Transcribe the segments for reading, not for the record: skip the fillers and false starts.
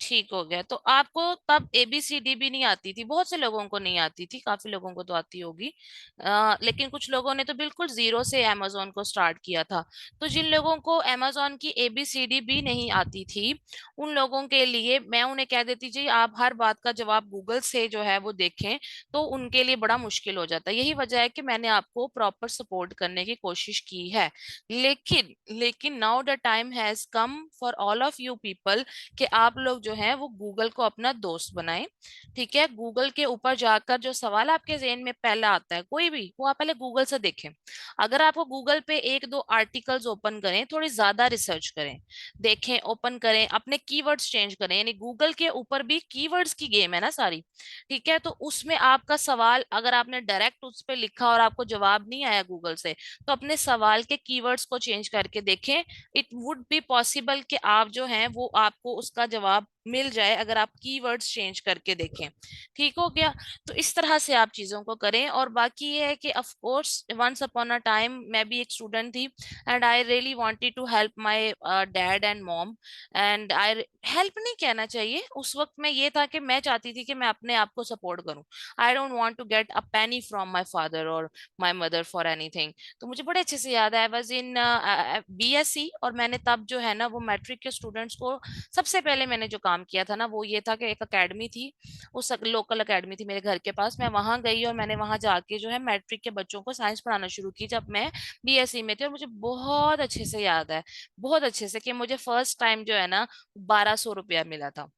ठीक हो गया। तो आपको तब ABCD भी नहीं आती थी, बहुत से लोगों को नहीं आती थी, काफी लोगों को तो आती होगी। लेकिन कुछ लोगों ने तो बिल्कुल जीरो से अमेजोन को स्टार्ट किया था। तो जिन लोगों को अमेजोन की ABCD भी नहीं आती थी, उन लोगों के लिए मैं उन्हें कह देती जी आप हर बात का जवाब गूगल से जो है वो देखें, तो उनके लिए बड़ा मुश्किल हो जाता है। यही वजह है कि मैंने आपको प्रॉपर सपोर्ट करने की कोशिश की है। लेकिन लेकिन now the time has come for all of you people कि आप लोग जो है वो गूगल को अपना दोस्त बनाएं। ठीक है, गूगल के ऊपर जाकर जो सवाल आपके जेहन में पहला आता है कोई भी, वो आप पहले गूगल से देखें। अगर आपको गूगल पे एक दो आर्टिकल्स ओपन करें, थोड़ी ज्यादा रिसर्च करें, देखें, ओपन करें, अपने कीवर्ड्स चेंज करें, यानी गूगल के ऊपर भी कीवर्ड्स की गेम है ना सारी। ठीक है, तो उसमें आपका सवाल अगर आपने डायरेक्ट उस पर लिखा और आपको जवाब नहीं आया गूगल से, तो अपने सवाल के कीवर्ड्स को चेंज करके देखें। इट वुड बी पॉसिबल कि आप जो हैं वो आपको उसका जवाब मिल जाए अगर आप कीवर्ड्स चेंज करके देखें। ठीक हो गया। तो इस तरह से आप चीजों को करें। और बाकी ये है कि of course once upon a time मैं भी एक स्टूडेंट थी, and I really wanted to help my dad and mom. And I help नहीं कहना चाहिए, उस वक्त में ये था कि मैं चाहती थी कि मैं अपने आप को सपोर्ट करूं। I don't want to get a penny from my father और माय मदर फॉर एनीथिंग। तो मुझे बड़े अच्छे से याद है, आई वाज इन BSc, और मैंने तब जो है ना वो मैट्रिक के स्टूडेंट्स को सबसे पहले मैंने जो काम किया था ना वो ये था कि एक एकेडमी थी, उस लोकल एकेडमी थी मेरे घर के पास, मैं वहां गई और मैंने वहां जाके जो है मैट्रिक के बच्चों को साइंस पढ़ाना शुरू की जब मैं BSc में थी। और मुझे बहुत अच्छे से याद है, बहुत अच्छे से, कि मुझे फर्स्ट टाइम जो है ना 1200 रुपया मिला था।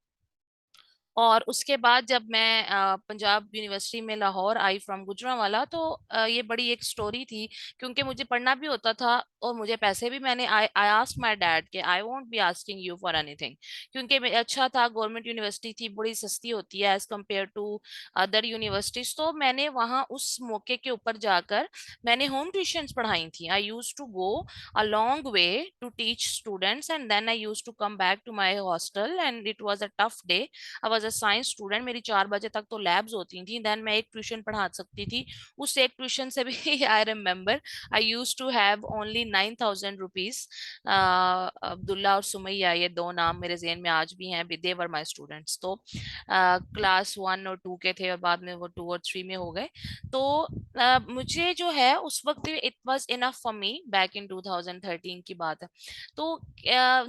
और उसके बाद जब मैं पंजाब यूनिवर्सिटी में लाहौर आई फ्रॉम गुजरांवाला, तो ये बड़ी एक स्टोरी थी, क्योंकि मुझे पढ़ना भी होता था और मुझे पैसे भी, मैंने आई आई आस्क्ड माय डैड कि I won't be asking you for anything, क्योंकि अच्छा था, गवर्नमेंट यूनिवर्सिटी थी, बड़ी सस्ती होती है as compared to other universities. तो मैंने वहाँ उस मौके के ऊपर जाकर मैंने होम ट्यूशंस पढ़ाई थी। I use to go a long way to teach students, and then I used to come back to my hostel, and it was a tough day। I was a science student, मेरी 4 बजे तक तो labs होती थी, then मैं एक tuition पढ़ा सकती थी। उस एक ट्यूशन से भी I remember I use to have only 9,000 rupees. Abdullah और सुमैया, ये दो नाम मेरे जेहन में आज भी हैं, दे वर माई स्टूडेंट्स। तो क्लास 1 और 2 के थे और बाद में वो 2 और 3 में हो गए। तो मुझे जो है उस वक्त it was enough for me, back in 2013 की बात है। तो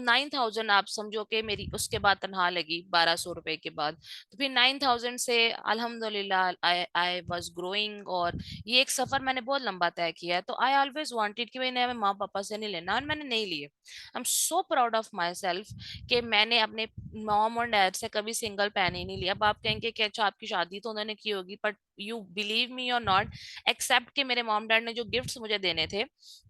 9,000 आप समझो कि मेरी उसके बाद तनख्वाह लगी 1200 रुपए के बाद। तो फिर 9,000 से अल्हम्दुलिल्लाह आई आई वाज ग्रोइंग। और ये एक सफर मैंने बहुत लंबा तय किया है। तो आई ऑलवेज वांटेड कि मैंने माँ पापा से नहीं लेना, और मैंने नहीं लिए। I am so proud of my self कि मैंने अपने मॉम और डैड से कभी सिंगल पैनी नहीं लिया। अब आप कहेंगे कि अच्छा आपकी शादी तो उन्होंने की होगी, बट यू बिलीव मी और नॉट, एक्सेप्ट कि मेरे मॉम डैड ने जो गिफ्ट्स मुझे देने थे,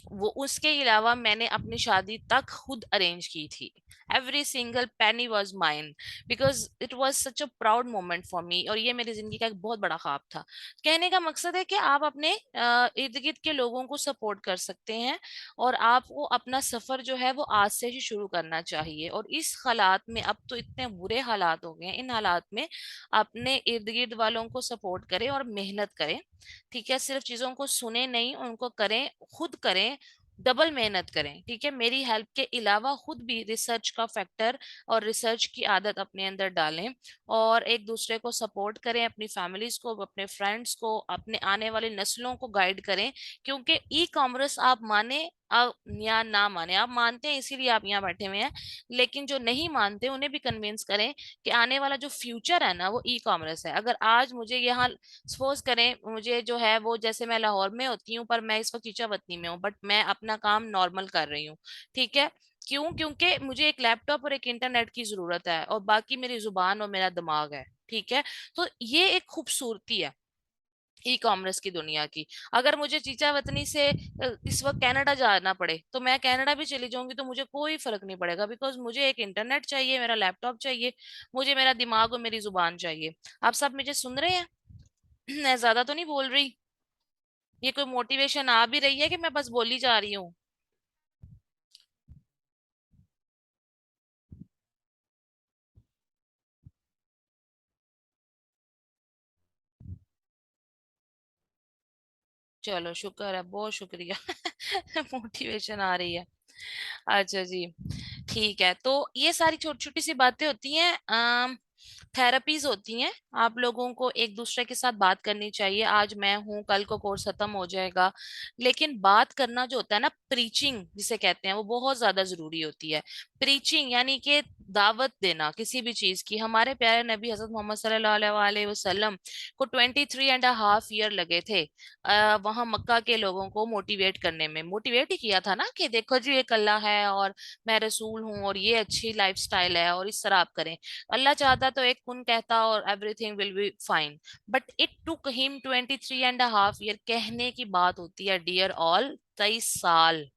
वो उसके अलावा मैंने अपनी शादी तक खुद अरेंज की थी। Every single penny was mine, because it was such a proud moment for me. और ये मेरी जिंदगी का एक बहुत बड़ा ख्वाब था। कहने का मकसद है कि आप अपने इर्द गिर्द के लोगों को सपोर्ट कर सकते हैं, और आपको अपना सफर जो है वो आज से ही शुरू करना चाहिए। और इस हालात में, अब तो इतने बुरे हालात हो गए हैं, इन हालात में अपने इर्द गिर्द वालों को सपोर्ट करें और मेहनत करें। ठीक है, सिर्फ चीजों को सुने नहीं, उनको करें, खुद करें, डबल मेहनत करें। ठीक है, मेरी हेल्प के अलावा खुद भी रिसर्च का फैक्टर और रिसर्च की आदत अपने अंदर डालें, और एक दूसरे को सपोर्ट करें, अपनी फैमिलीज को, अपने फ्रेंड्स को, अपने आने वाली नस्लों को गाइड करें। क्योंकि ई कॉमर्स, आप माने या ना माने, आप मानते हैं इसीलिए आप यहाँ बैठे हुए हैं, लेकिन जो नहीं मानते उन्हें भी कन्विंस करें कि आने वाला जो फ्यूचर है ना वो ई कॉमर्स है। अगर आज मुझे यहाँ सपोज करें, मुझे जो है वो, जैसे मैं लाहौर में होती हूँ पर मैं इस वक्त चीचावतनी में हूँ, बट मैं अपना काम नॉर्मल कर रही हूँ। ठीक है, क्यों? क्योंकि मुझे एक लैपटॉप और एक इंटरनेट की जरूरत है, और बाकी मेरी जुबान और मेरा दिमाग है। ठीक है, तो ये एक खूबसूरती है ई कॉमर्स की दुनिया की। अगर मुझे चीचावतनी से इस वक्त कनाडा जाना पड़े तो मैं कनाडा भी चली जाऊंगी, तो मुझे कोई फर्क नहीं पड़ेगा, बिकॉज मुझे एक इंटरनेट चाहिए, मेरा लैपटॉप चाहिए, मुझे मेरा दिमाग और मेरी जुबान चाहिए। आप सब मुझे सुन रहे हैं? मैं ज्यादा तो नहीं बोल रही? ये कोई मोटिवेशन आ भी रही है कि मैं बस बोली जा रही हूँ? चलो शुक्र है, बहुत शुक्रिया। मोटिवेशन आ रही है। अच्छा जी। ठीक है, तो ये सारी छोटी छोटी सी बातें होती हैं, थेरेपीज होती हैं। आप लोगों को एक दूसरे के साथ बात करनी चाहिए। आज मैं हूं, कल को कोर्स खत्म हो जाएगा, लेकिन बात करना जो होता है ना, प्रीचिंग जिसे कहते हैं, वो बहुत ज्यादा जरूरी होती है। प्रीचिंग यानी कि दावत देना किसी भी चीज की। हमारे प्यारे नबी हजरत मोहम्मद सल्लल्लाहु अलैहि वसल्लम को 23.5 ईयर लगे थे वहां मक्का के लोगों को मोटिवेट करने में। मोटिवेट ही किया था ना कि देखो जी एक अल्लाह है और मैं रसूल हूँ और ये अच्छी लाइफस्टाइल है और इस तरह आप करें। अल्लाह चाहता तो एक कुन कहता और everything will be fine. But it took him 23.5 year. कहने की बात होती है डियर ऑल, 23 साल।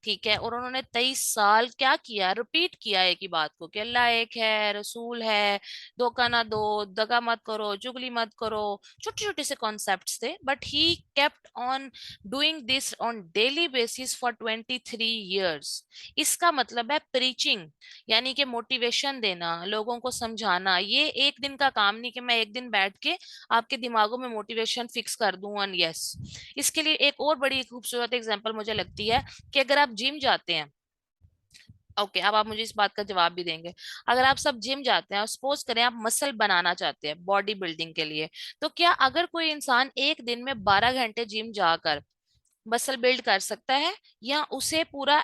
ठीक है, और उन्होंने 23 साल क्या किया, रिपीट किया एक ही बात को कि अल्लाह एक है, रसूल है, धोखा ना दो, दगा मत करो, चुगली मत करो। छोटे छोटे से कॉन्सेप्ट्स थे, but he kept on doing this on daily basis for 23 years. इसका मतलब है प्रीचिंग, यानी कि मोटिवेशन देना, लोगों को समझाना। ये एक दिन का काम नहीं कि मैं एक दिन बैठ के आपके दिमागों में मोटिवेशन फिक्स कर दूं एंड यस। इसके लिए एक और बड़ी खूबसूरत एग्जांपल मुझे लगती है कि अगर आप जिम जाते हैं, ओके, अब आप मुझे इस बात का जवाब भी देंगे। अगर आप सब जिम जाते हैं और सपोज करें आप मसल बनाना चाहते हैं बॉडी बिल्डिंग के लिए, तो क्या अगर कोई इंसान एक दिन में 12 घंटे जिम जाकर मसल बिल्ड कर सकता है, या उसे पूरा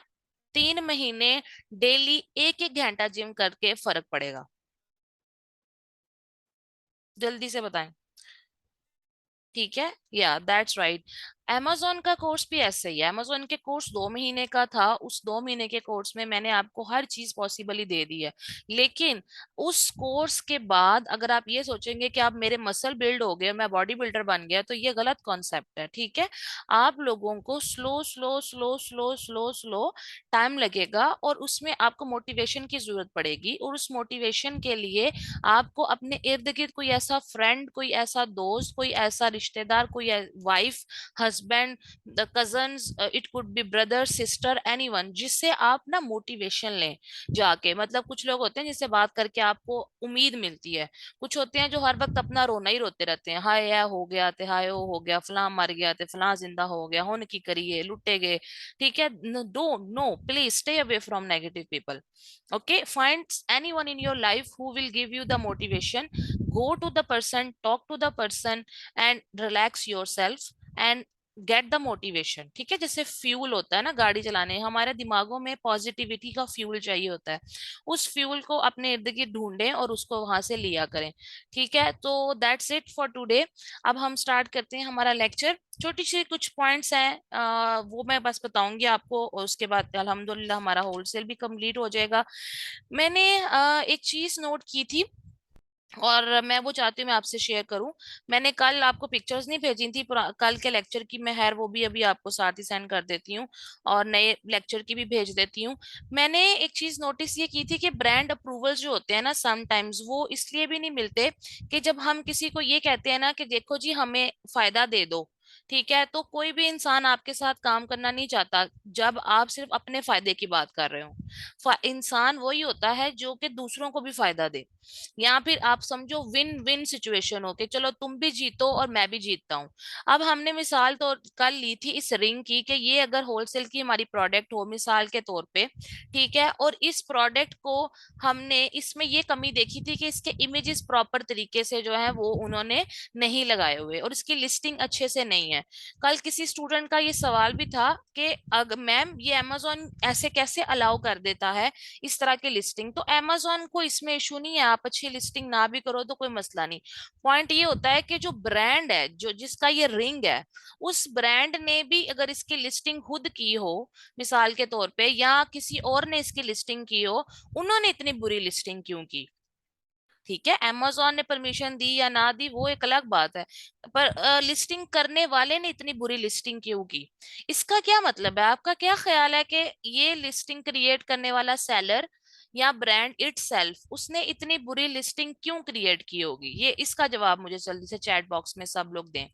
3 महीने डेली एक एक घंटा जिम करके फर्क पड़ेगा? जल्दी से बताएं। ठीक है, या दैट्स राइट। amazon का कोर्स भी ऐसे ही है। amazon के कोर्स 2 महीने का था। उस 2 महीने के कोर्स में मैंने आपको हर चीज पॉसिबली दे दी है। लेकिन उस कोर्स के बाद अगर आप ये सोचेंगे कि आप मेरे मसल बिल्ड हो गए, मैं बॉडी बिल्डर बन गया, तो ये गलत कॉन्सेप्ट है। ठीक है, आप लोगों को slow slow slow slow slow slow time लगेगा और उसमें आपको मोटिवेशन की जरूरत पड़ेगी। और उस मोटिवेशन के लिए आपको अपने इर्द गिर्द कोई ऐसा फ्रेंड, कोई ऐसा दोस्त, कोई ऐसा रिश्तेदार, कोई wife, husband, the cousins, it could be brother, sister, anyone, जिससे आप ना मोटिवेशन लें जाके। मतलब कुछ लोग होते हैं जिससे बात करके आपको उम्मीद मिलती है। कुछ होते हैं जो हर वक्त अपना रोना ही रोते रहते हैं, हाय यह हो गया ते, हाय वो हो गया, फलां मर गया ते, फलां जिंदा हो गया, होने की करिए, लुटे गए। ठीक है, don't, no, please stay away from negative people. Okay, find anyone in your life who will give you the motivation. Go to the person, talk to the person, and relax yourself and get the motivation. ठीक है, जैसे fuel होता है ना गाड़ी चलाने, हमारे दिमागों में पॉजिटिविटी का फ्यूल चाहिए होता है। उस फ्यूल को अपने इर्द गिर्द ढूंढें और उसको वहां से लिया करें। ठीक है, तो दैट्स इट फॉर टुडे। अब हम स्टार्ट करते हैं हमारा लेक्चर। छोटी सी कुछ पॉइंट्स हैं, वो मैं बस बताऊंगी आपको, और उसके बाद अल्हम्दुलिल्लाह हमारा होलसेल भी कंप्लीट हो जाएगा। मैंने एक चीज नोट की थी और मैं वो चाहती हूँ मैं आपसे शेयर करूं। मैंने कल आपको पिक्चर्स नहीं भेजी थी कल के लेक्चर की, मैं खैर वो भी अभी आपको साथ ही सेंड कर देती हूँ और नए लेक्चर की भी भेज देती हूँ। मैंने एक चीज नोटिस ये की थी कि ब्रांड अप्रूवल्स जो होते हैं ना, समटाइम्स वो इसलिए भी नहीं मिलते कि जब हम किसी को ये कहते हैं ना कि देखो जी हमें फायदा दे दो। ठीक है, तो कोई भी इंसान आपके साथ काम करना नहीं चाहता जब आप सिर्फ अपने फायदे की बात कर रहे हो। इंसान वही होता है जो कि दूसरों को भी फायदा दे, या फिर आप समझो विन विन सिचुएशन हो के चलो तुम भी जीतो और मैं भी जीतता हूँ। अब हमने मिसाल तो कल ली थी इस रिंग की कि ये अगर होलसेल की हमारी प्रोडक्ट हो मिसाल के तौर पे, ठीक है, और इस प्रोडक्ट को हमने इसमें ये कमी देखी थी कि इसके इमेजेस प्रॉपर तरीके से जो है वो उन्होंने नहीं लगाए हुए और इसकी लिस्टिंग अच्छे से नहीं है। कल किसी स्टूडेंट का ये सवाल भी था कि अगर मैम ये अमेजोन ऐसे कैसे अलाउ कर देता है इस तरह की लिस्टिंग। तो amazon को इसमें इशू नहीं है, आप अच्छी लिस्टिंग ना भी करो तो कोई मसला नहीं। पॉइंट ये होता है कि जो ब्रांड है, जो जिसका ये रिंग है, उस ब्रांड ने भी अगर इसकी लिस्टिंग खुद की हो मिसाल के तौर पे, या किसी और ने इसकी लिस्टिंग की हो, उन्होंने इतनी बुरी लिस्टिंग क्यों की? ठीक है, amazon ने परमिशन दी या ना दी वो एक अलग बात है, पर लिस्टिंग करने वाले ने इतनी बुरी लिस्टिंग क्यों की? इसका क्या मतलब है? आपका क्या ख्याल है कि ये लिस्टिंग क्रिएट करने वाला सेलर या ब्रांड इटसेल्फ उसने इतनी बुरी लिस्टिंग क्यों क्रिएट की होगी? ये इसका जवाब मुझे जल्दी से चैट बॉक्स में सब लोग दें।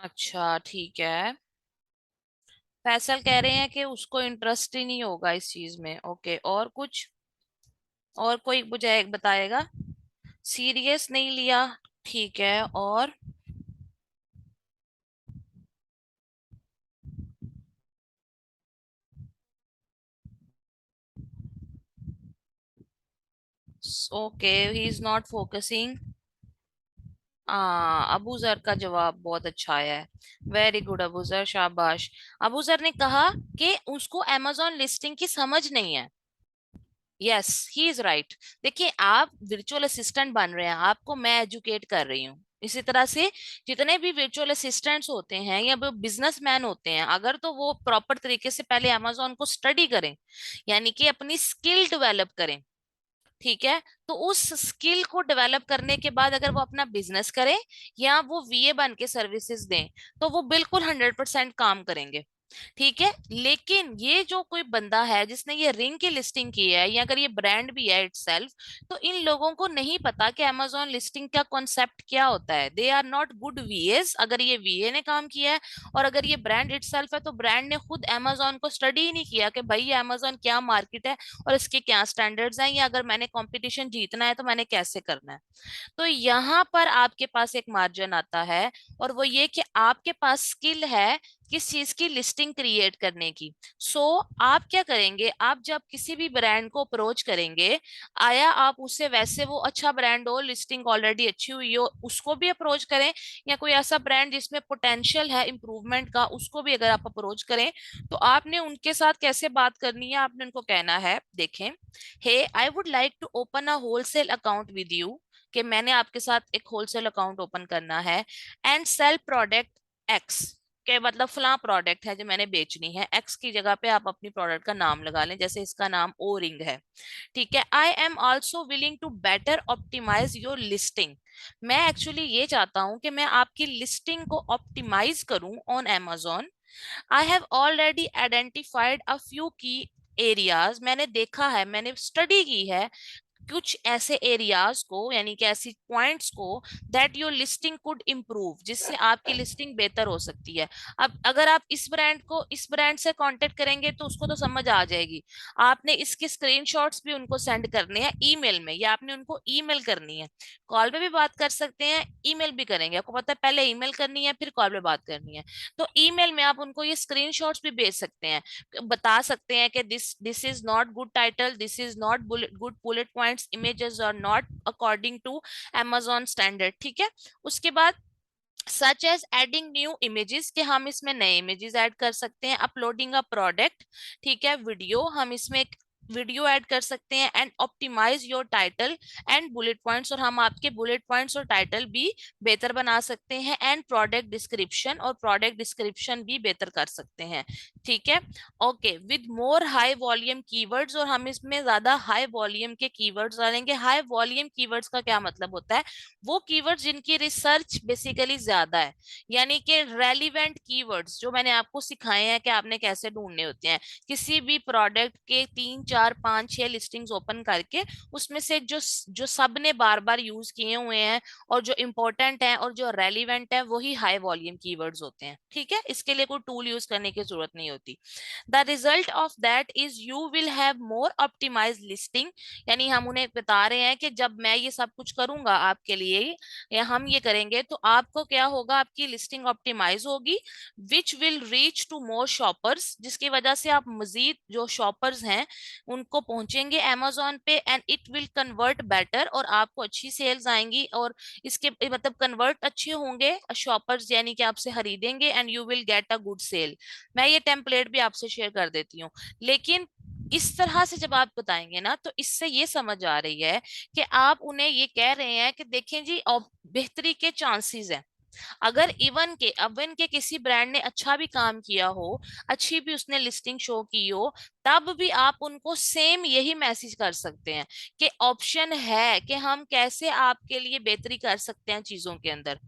अच्छा ठीक है। फैसल कह रहे हैं कि उसको इंटरेस्ट ही नहीं होगा इस चीज में। ओके, और कुछ? और कोई मुझे एक बताएगा? सीरियस नहीं लिया, ठीक है, और? Okay, he is not focusing. हाँ, अबू जर का जवाब बहुत अच्छा आया है। वेरी गुड अबू जर, शाबाश। अबू जर ने कहा कि उसको amazon लिस्टिंग की समझ नहीं है। Yes, he is right. देखिए, आप वर्चुअल असिस्टेंट बन रहे हैं, आपको मैं एजुकेट कर रही हूँ। इसी तरह से जितने भी वर्चुअल असिस्टेंट्स होते हैं या वो बिजनेसमैन होते हैं, अगर तो वो प्रॉपर तरीके से पहले amazon को स्टडी करें, यानी कि अपनी स्किल डेवलप करें, ठीक है, तो उस स्किल को डेवलप करने के बाद अगर वो अपना बिजनेस करें या वो वीए बन के सर्विसेज दें, तो वो बिल्कुल 100% काम करेंगे। ठीक है, लेकिन ये जो कोई बंदा है जिसने ये रिंग की लिस्टिंग की है, या अगर ये ब्रांड भी है इटसेल्फ, तो इन लोगों को नहीं पता कि अमेजोन लिस्टिंग का कॉन्सेप्ट क्या होता है। They are not good VS. अगर ये वीए ने काम किया है और अगर ये ब्रांड इटसेल्फ है, तो ब्रांड ने खुद अमेजोन को स्टडी ही नहीं किया कि भाई ये अमेजोन क्या मार्केट है और इसके क्या स्टैंडर्ड्स हैं, या अगर मैंने कंपटीशन जीतना है तो मैंने कैसे करना है। तो यहाँ पर आपके पास एक मार्जिन आता है, और वो ये कि आपके पास स्किल है किस चीज की, लिस्टिंग क्रिएट करने की। सो आप क्या करेंगे, आप जब किसी भी ब्रांड को अप्रोच करेंगे, आया आप उससे वैसे वो अच्छा ब्रांड हो, लिस्टिंग ऑलरेडी अच्छी हुई हो, उसको भी अप्रोच करें, या कोई ऐसा ब्रांड जिसमें पोटेंशियल है इंप्रूवमेंट का, उसको भी अगर आप अप्रोच करें, तो आपने उनके साथ कैसे बात करनी है, आपने उनको कहना है, देखें, hey I would like to open a wholesale account with you, कि मैंने आपके साथ एक होलसेल अकाउंट ओपन करना है, एंड सेल प्रोडक्ट एक्स, के मतलब फला प्रोडक्ट है जो मैंने बेचनी है। एक्स की जगह पे आप अपनी प्रोडक्ट का नाम लगा लें, जैसे इसका नाम ओ रिंग है, ठीक है। I am also willing to better optimise your listing. मैं एक्चुअली ये चाहता हूं कि मैं आपकी लिस्टिंग को ऑप्टिमाइज करूं on Amazon। I have already identified a few की एरियाज। मैंने देखा है, मैंने स्टडी की है कुछ ऐसे एरियाज को, यानी कि ऐसी पॉइंट्स को, that your listing could improve, जिससे आपकी लिस्टिंग बेहतर हो सकती है। अब अगर आप इस ब्रांड को इस ब्रांड से कांटेक्ट करेंगे तो उसको तो समझ आ जाएगी। आपने इसके स्क्रीनशॉट्स भी उनको सेंड करने हैं ईमेल में, या आपने उनको ईमेल करनी है। कॉल पे भी बात कर सकते हैं, ईमेल भी करेंगे, आपको पता है पहले ईमेल करनी है फिर कॉल पे बात करनी है। तो ईमेल में आप उनको ये स्क्रीनशॉट्स भी भेज सकते हैं, बता सकते हैं कि this this is not good title, this is not good bullet points, images are not according to amazon standard, ठीक है। उसके बाद such as adding new images, कि हम इसमें नए इमेजेस ऐड कर सकते हैं, अपलोडिंग अ प्रोडक्ट, ठीक है, वीडियो, हम इसमें एक वीडियो ऐड कर सकते हैं, and optimise your title and bullet points, और हम आपके बुलेट पॉइंट्स और टाइटल भी बेहतर बना सकते हैं, एंड प्रोडक्ट डिस्क्रिप्शन, और प्रोडक्ट डिस्क्रिप्शन भी बेहतर कर सकते हैं, ठीक है। Okay, with more high volume keywords, और हम इसमें ज्यादा हाई वॉल्यूम के कीवर्ड्स डालेंगे। हाई वॉल्यूम कीवर्ड्स का क्या मतलब होता है, वो कीवर्ड्स जिनकी रिसर्च बेसिकली ज्यादा है, यानी कि रेलिवेंट कीवर्ड्स जो मैंने आपको सिखाए हैं कि आपने कैसे ढूंढने होते हैं। किसी भी प्रोडक्ट के 3 4 5 6 लिस्टिंग्स ओपन करके उसमें से जो जो सबने बार बार यूज किए हुए हैं और जो इंपॉर्टेंट है और जो रेलिवेंट है, वही हाई वॉल्यूम कीवर्ड्स होते हैं, ठीक है। इसके लिए कोई टूल यूज करने की जरूरत नहीं होती। The result of that is you will have more optimise listing, यानी हम उन्हें बता रहे हैं कि जब मैं ये सब कुछ करूंगा आपके लिए, या हम ये करेंगे, तो आपको क्या होगा, आपकी लिस्टिंग ऑप्टिमाइज होगी, which will reach to more shoppers, जिसकी वजह से आप मजीद जो शॉपर्स हैं उनको पहुंचेंगे अमेजोन पे, and it will convert better, और आपको अच्छी सेल्स आएंगी, और इसके मतलब कन्वर्ट अच्छे होंगे शॉपर्स, यानी कि आपसे खरीदेंगे, and you will get a good sale. मैं ये टेम्पलेट भी आपसे शेयर कर देती हूँ। लेकिन इस तरह से जब आप बताएंगे ना, तो इससे ये समझ आ रही है कि आप उन्हें ये कह रहे हैं कि देखें जी, बेहतरी के चांसेस हैं। अगर इवन के किसी ब्रांड ने अच्छा भी काम किया हो, अच्छी भी उसने लिस्टिंग शो की हो, तब भी आप उनको सेम यही मैसेज कर सकते हैं कि ऑप्शन है कि हम कैसे आपके लिए बेहतरी कर सकते हैं चीजों के अंदर,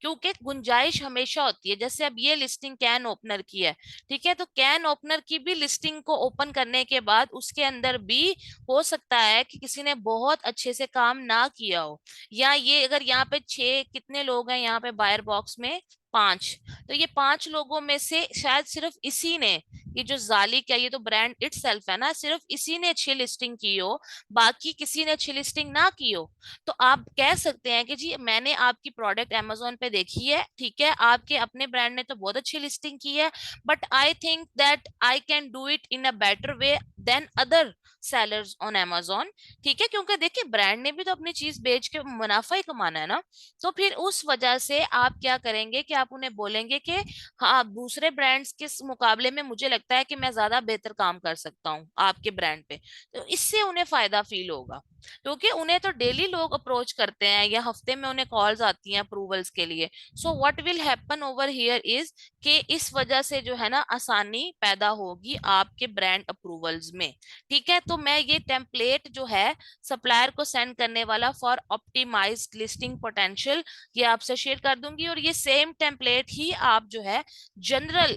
क्योंकि गुंजाइश हमेशा होती है। जैसे अब ये लिस्टिंग कैन ओपनर की है, ठीक है, तो कैन ओपनर की भी लिस्टिंग को ओपन करने के बाद उसके अंदर भी हो सकता है कि किसी ने बहुत अच्छे से काम ना किया हो, या ये अगर यहाँ पे 6 कितने लोग हैं यहाँ पे बायर बॉक्स में, 5। तो ये 5 लोगों में से शायद सिर्फ इसी ने, ये जो जाली, क्या ये तो ब्रांड इटसेल्फ है ना, सिर्फ इसी ने अच्छी लिस्टिंग की हो, बाकी किसी ने अच्छी लिस्टिंग ना की हो। तो आप कह सकते हैं कि जी मैंने आपकी प्रोडक्ट amazon पे देखी है, ठीक है, आपके अपने ब्रांड ने तो बहुत अच्छी लिस्टिंग की है, but I think that I can do it in a better way than other sellers on amazon। ठीक है, क्योंकि देखिए ब्रांड ने भी तो अपनी चीज बेच के मुनाफा ही कमाना है ना। तो फिर उस वजह से आप क्या करेंगे कि आप उन्हें बोलेंगे कि हाँ, दूसरे ब्रांड्स के मुकाबले में मुझे लगता है कि मैं ज्यादा बेहतर काम कर सकता हूँ आपके ब्रांड पे। तो इससे उन्हें फायदा फील होगा, क्योंकि उन्हें तो डेली लोग अप्रोच करते हैं या हफ्ते में उन्हें कॉल्स आती हैं अप्रूवल्स के लिए। So what will happen over here is कि इस वजह से जो है ना आसानी पैदा होगी आपके ब्रांड अप्रूवल्स में। ठीक है, तो मैं ये टेम्पलेट जो है सप्लायर को सेंड करने वाला फॉर ऑप्टिमाइज्ड लिस्टिंग पोटेंशियल, ये आपसे शेयर कर दूंगी। और ये सेम टेम्पलेट ही आप जो है जनरल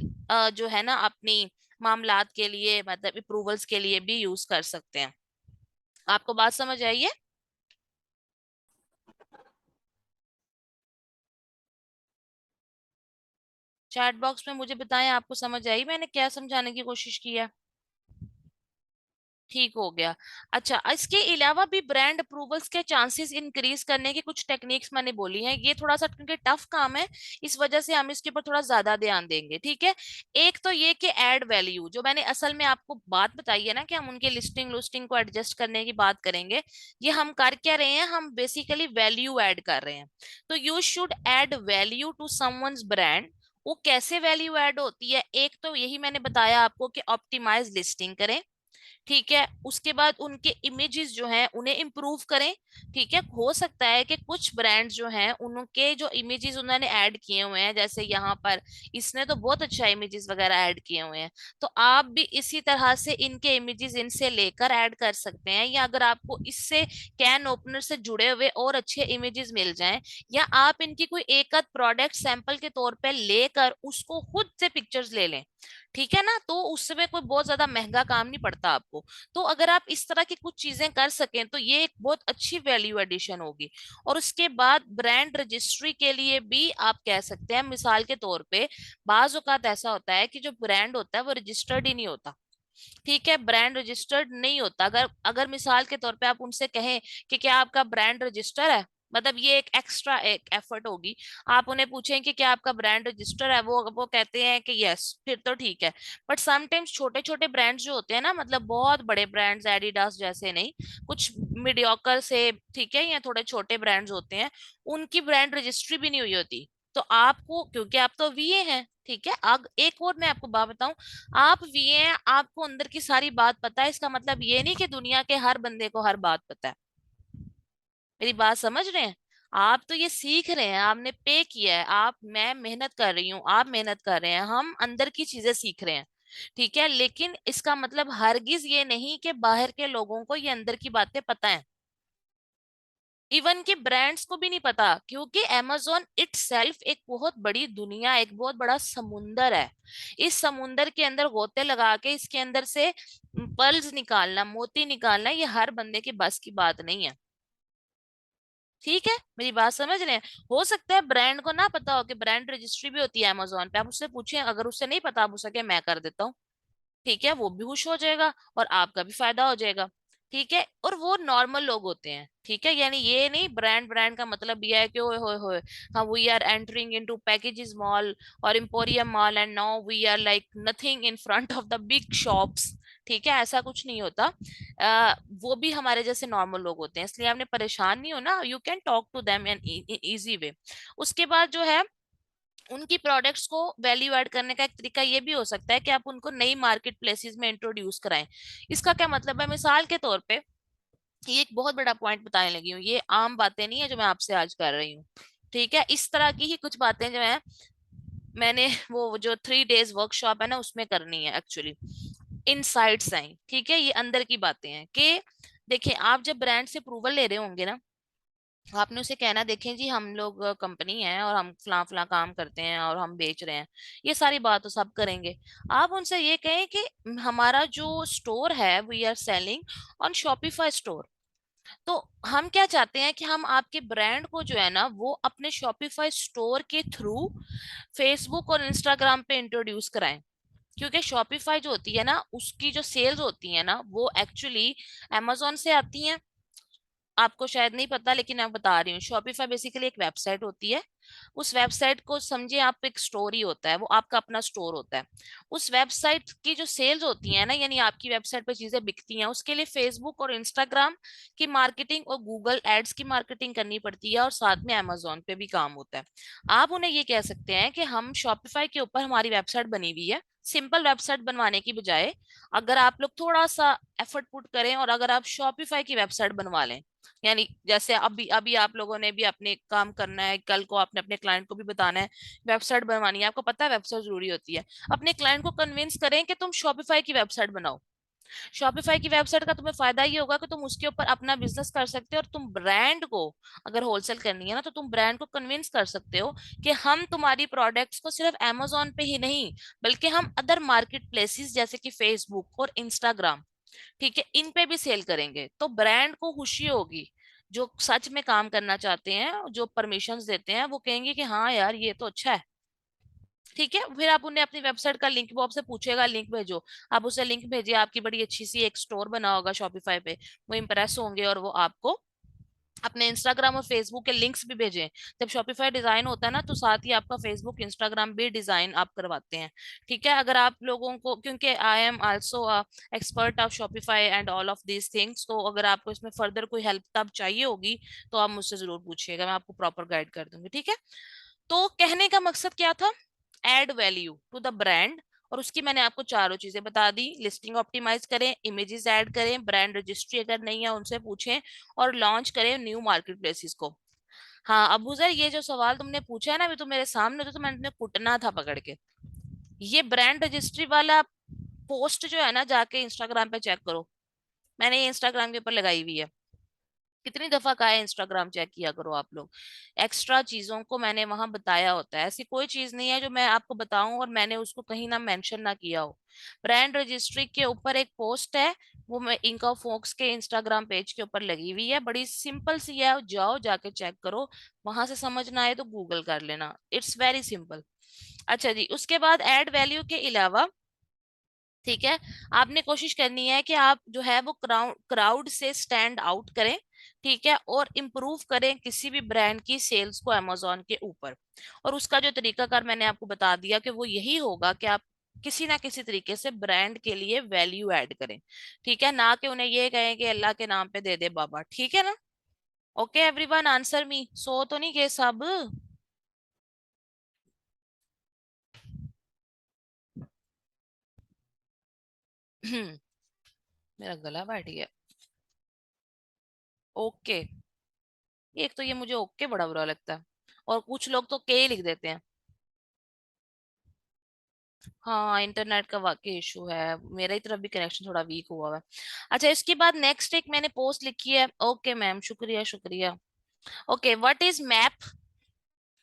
जो है ना अपनी मामलात के लिए, मतलब अप्रूवल्स के लिए भी यूज कर सकते हैं। आपको बात समझ आई है? चैट बॉक्स में मुझे बताएं आपको समझ आई मैंने क्या समझाने की कोशिश की है। ठीक हो गया। अच्छा, इसके अलावा भी ब्रांड अप्रूवल्स के चांसेस इंक्रीज करने की कुछ टेक्निक्स मैंने बोली हैं, ये थोड़ा सा क्योंकि टफ काम है, इस वजह से हम इसके ऊपर थोड़ा ज्यादा ध्यान देंगे। ठीक है, एक तो ये कि ऐड वैल्यू, जो मैंने असल में आपको बात बताई है ना कि हम उनके लिस्टिंग लुस्टिंग को एडजस्ट करने की बात करेंगे, ये हम कर क्या रहे हैं, हम बेसिकली वैल्यू ऐड कर रहे हैं। तो you should add value to someone's brand. वो कैसे वैल्यू ऐड होती है, एक तो यही मैंने बताया आपको कि ऑप्टिमाइज लिस्टिंग करें। ठीक है, उसके बाद उनके इमेजेस जो हैं उन्हें इम्प्रूव करें। ठीक है, हो सकता है कि कुछ ब्रांड्स जो हैं उनके जो इमेजेस उन्होंने ऐड किए हुए हैं, जैसे यहाँ पर इसने तो बहुत अच्छा इमेजेस वगैरह ऐड किए हुए हैं, तो आप भी इसी तरह से इनके इमेजेस इनसे लेकर ऐड कर सकते हैं। या अगर आपको इससे कैन ओपनर से जुड़े हुए और अच्छे इमेजेस मिल जाएं, या आप इनकी कोई एक आध प्रोडक्ट सैंपल के तौर पे लेकर उसको खुद से पिक्चर्स ले लें, ठीक है ना, तो उसमें कोई बहुत ज्यादा महंगा काम नहीं पड़ता आपको। तो अगर आप इस तरह की कुछ चीजें कर सकें तो ये एक बहुत अच्छी वैल्यू एडिशन होगी। और उसके बाद ब्रांड रजिस्ट्री के लिए भी आप कह सकते हैं, मिसाल के तौर पे बाज औकात ऐसा होता है कि जो ब्रांड होता है वो रजिस्टर्ड ही नहीं होता। ठीक है, ब्रांड रजिस्टर्ड नहीं होता। अगर अगर मिसाल के तौर पे आप उनसे कहें कि क्या आपका ब्रांड रजिस्टर है, मतलब ये एक एक्स्ट्रा एक एफर्ट होगी। आप उन्हें पूछें कि क्या आपका ब्रांड रजिस्टर है, वो कहते हैं कि यस, फिर तो ठीक है। बट समटाइम्स छोटे छोटे ब्रांड्स जो होते हैं ना, मतलब बहुत बड़े ब्रांड्स एडिडास जैसे नहीं, कुछ मीडियोकर से, ठीक है, या थोड़े छोटे ब्रांड्स होते हैं, उनकी ब्रांड रजिस्ट्री भी नहीं हुई होती। तो आपको, क्योंकि आप तो वीए हैं, ठीक है, अब एक और मैं आपको बात बताऊं, आप वीए हैं, आपको अंदर की सारी बात पता है, इसका मतलब ये नहीं कि दुनिया के हर बंदे को हर बात पता है। मेरी बात समझ रहे हैं? आप तो ये सीख रहे हैं, आपने पे किया है, आप, मैं मेहनत कर रही हूँ, आप मेहनत कर रहे हैं, हम अंदर की चीजें सीख रहे हैं। ठीक है, लेकिन इसका मतलब हरगिज ये नहीं कि बाहर के लोगों को ये अंदर की बातें पता है। इवन के ब्रांड्स को भी नहीं पता, क्योंकि amazon इटसेल्फ एक बहुत बड़ी दुनिया, एक बहुत बड़ा समुंदर है। इस समुंदर के अंदर गोते लगा के इसके अंदर से पर्ल्स निकालना, मोती निकालना, ये हर बंदे के बस की बात नहीं है। ठीक है, मेरी बात समझ रहे हैं? हो सकता है ब्रांड को ना पता हो कि ब्रांड रजिस्ट्री भी होती है amazon पे, आप उससे पूछें, अगर उससे नहीं पता आप उससे, मैं कर देता हूँ। ठीक है, वो भी खुश हो जाएगा और आपका भी फायदा हो जाएगा। ठीक है, और वो नॉर्मल लोग होते हैं, ठीक है, यानी ये नहीं ब्रांड, ब्रांड का मतलब ये है कि ओए होए होए, हाँ we are entering into Packages mall और Emporium mall and now we are like nothing in front of the big shops. ठीक है, ऐसा कुछ नहीं होता। वो भी हमारे जैसे नॉर्मल लोग होते हैं, इसलिए आपने परेशान नहीं हो ना, you can talk to them in easy way. उसके बाद जो है, उनकी प्रोडक्ट्स को वैल्यू ऐड करने का एक तरीका ये भी हो सकता है कि आप उनको नई मार्केट प्लेसेस में इंट्रोड्यूस कराएं। इसका क्या मतलब है, मिसाल के तौर पे, ये एक बहुत बड़ा पॉइंट बताने लगी हूँ, ये आम बातें नहीं है जो मैं आपसे आज कर रही हूँ। ठीक है, इस तरह की ही कुछ बातें जो है मैंने वो जो 3 days वर्कशॉप है ना उसमें करनी है एक्चुअली। इनसाइट्स आई, ठीक है, ये अंदर की बातें हैं कि देखिए, आप जब ब्रांड से अप्रूवल ले रहे होंगे ना, आपने उसे कहना, देखें जी हम लोग कंपनी है और हम फला फला काम करते हैं और हम बेच रहे हैं, ये सारी बात तो सब करेंगे। आप उनसे ये कहें कि हमारा जो स्टोर है we are selling on Shopify store. तो हम क्या चाहते हैं कि हम आपके ब्रांड को जो है ना वो अपने शॉपिफाई स्टोर के थ्रू फेसबुक और इंस्टाग्राम पे इंट्रोड्यूस कराएं। क्योंकि शॉपिफाई जो होती है ना उसकी जो सेल्स होती है ना वो एक्चुअली amazon से आती हैं। आपको शायद नहीं पता लेकिन मैं बता रही हूँ, शॉपिफाई बेसिकली एक वेबसाइट होती है। उस वेबसाइट को समझिए आप, एक स्टोर ही होता है, वो आपका अपना स्टोर होता है। उस वेबसाइट की जो सेल्स होती है ना, यानी आपकी वेबसाइट पे चीजें बिकती हैं, उसके लिए फेसबुक और इंस्टाग्राम की मार्केटिंग और गूगल एड्स की मार्केटिंग करनी पड़ती है, और साथ में अमेजोन पे भी काम होता है। आप उन्हें ये कह सकते हैं कि हम शॉपिफाई के ऊपर हमारी वेबसाइट बनी हुई है। सिंपल वेबसाइट बनवाने की बजाय अगर आप लोग थोड़ा सा एफर्ट पुट करें और अगर आप शॉपिफाई की वेबसाइट बनवा लें, यानी जैसे अभी अभी आप लोगों ने भी अपने काम करना है, कल को आपने अपने क्लाइंट को भी बताना है, वेबसाइट बनवानी है, आपको पता है वेबसाइट जरूरी होती है, अपने क्लाइंट को कन्विंस करें कि तुम शॉपिफाई की वेबसाइट बनाओ। शॉपिफाई की वेबसाइट का तुम्हें फायदा ये होगा कि तुम उसके ऊपर अपना बिजनेस कर सकते हो, और तुम ब्रांड को, अगर होलसेल करनी है ना, तो तुम ब्रांड को कन्विंस कर सकते हो कि हम तुम्हारी प्रोडक्ट्स को सिर्फ amazon पे ही नहीं, बल्कि हम अदर मार्केट प्लेसेस जैसे कि फेसबुक और इंस्टाग्राम, ठीक है, इन पे भी सेल करेंगे। तो ब्रांड को खुशी होगी, जो सच में काम करना चाहते हैं, जो परमिशंस देते हैं, वो कहेंगे कि हाँ यार ये तो अच्छा है। ठीक है, फिर आप उन्हें अपनी वेबसाइट का लिंक, वो आपसे पूछेगा लिंक भेजो, आप उसे लिंक भेजिए, आपकी बड़ी अच्छी सी एक स्टोर बना होगा शॉपिफाई पे, वो इम्प्रेस होंगे और वो आपको अपने इंस्टाग्राम और फेसबुक के लिंक्स भी भेजें। जब शॉपिफाई डिजाइन होता है ना, तो साथ ही आपका फेसबुक इंस्टाग्राम भी डिजाइन आप करवाते हैं। ठीक है, अगर आप लोगों को, क्योंकि I am also expert of Shopify and all of these things, तो अगर आपको इसमें फर्दर कोई हेल्प तब चाहिए होगी तो आप मुझसे जरूर पूछिएगा, मैं आपको प्रॉपर गाइड कर दूंगी। ठीक है, तो कहने का मकसद क्या था, add value to the brand. और उसकी मैंने आपको चारों चीजें बता दी, लिस्टिंग ऑप्टिमाइज करें, इमेजेस ऐड करें, ब्रांड रजिस्ट्री अगर नहीं है उनसे पूछें, और लॉन्च करें न्यू मार्केट प्लेसेस को। हाँ अबू सर, ये जो सवाल तुमने पूछा है ना, अभी तो मेरे सामने तो मैंने कुटना था पकड़ के। ये ब्रांड रजिस्ट्री वाला पोस्ट जो है ना, जाके इंस्टाग्राम पे चेक करो, मैंने ये इंस्टाग्राम के ऊपर लगाई हुई है। कितनी दफा कहा है इंस्टाग्राम चेक किया करो आप लोग, एक्स्ट्रा चीजों को मैंने वहां बताया होता है, ऐसी कोई चीज नहीं है जो मैं आपको बताऊं और मैंने उसको कहीं ना मेंशन ना किया हो। ब्रांड रजिस्ट्री के ऊपर एक पोस्ट है, वो मैं इंका फोक्स के इंस्टाग्राम पेज के ऊपर लगी हुई है, बड़ी सिंपल सी है, जाओ जाके चेक करो, वहां से समझ ना आए तो गूगल कर लेना, इट्स वेरी सिंपल। अच्छा जी, उसके बाद एड वैल्यू के अलावा, ठीक है, आपने कोशिश करनी है कि आप जो है वो क्राउड से स्टैंड आउट करें। ठीक है, और इम्प्रूव करें किसी भी ब्रांड की सेल्स को अमेजोन के ऊपर। और उसका जो तरीकाकार मैंने आपको बता दिया कि वो यही होगा कि आप किसी ना किसी तरीके से ब्रांड के लिए वैल्यू ऐड करें। ठीक है, ना कि उन्हें ये कहें कि अल्लाह के नाम पे दे दे बाबा। ठीक है ना? ओके एवरीवन, आंसर मी, सो तो नहीं गए सब? मेरा गला बैठ गया। ओके, एक तो ये मुझे ओके बड़ा बुरा लगता है, और कुछ लोग तो के ही लिख देते हैं। हाँ, इंटरनेट का वाकई इशू है, मेरा ही तरफ भी कनेक्शन थोड़ा वीक हुआ है। अच्छा, इसके बाद नेक्स्ट एक मैंने पोस्ट लिखी है। ओके मैम, शुक्रिया शुक्रिया। Okay, what is map?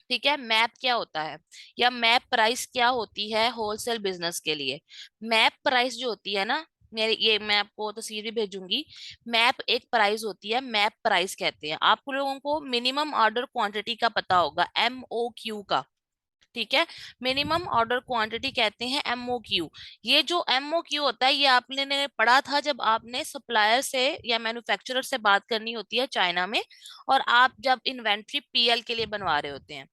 ठीक है, मैप क्या होता है, या मैप प्राइस क्या होती है होलसेल बिजनेस के लिए? मैप प्राइस जो होती है ना, मेरे ये मैं आपको तस्वीर भी भेजूंगी। मैप एक प्राइस होती है, मैप प्राइस कहते हैं। आप लोगों को मिनिमम ऑर्डर क्वांटिटी का पता होगा, MOQ का। ठीक है, मिनिमम ऑर्डर क्वांटिटी कहते हैं MOQ। ये जो MOQ होता है, ये आपने ने पढ़ा था जब आपने सप्लायर से या मैन्युफैक्चरर से बात करनी होती है चाइना में, और आप जब इन्वेंट्री PL के लिए बनवा रहे होते हैं।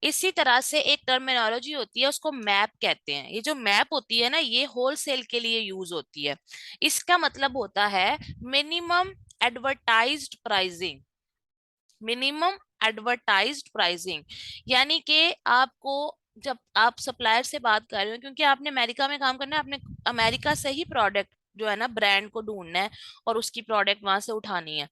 इसी तरह से एक टर्मिनोलॉजी होती है, उसको मैप कहते हैं। ये जो मैप होती है ना, ये होलसेल के लिए यूज होती है। इसका मतलब होता है minimum advertised pricing. Minimum advertised pricing, यानी कि आपको, जब आप सप्लायर से बात कर रहे हो, क्योंकि आपने अमेरिका में काम करना है, आपने अमेरिका से ही प्रोडक्ट जो है ना ब्रांड को ढूंढना है, और उसकी प्रोडक्ट वहां से उठानी है।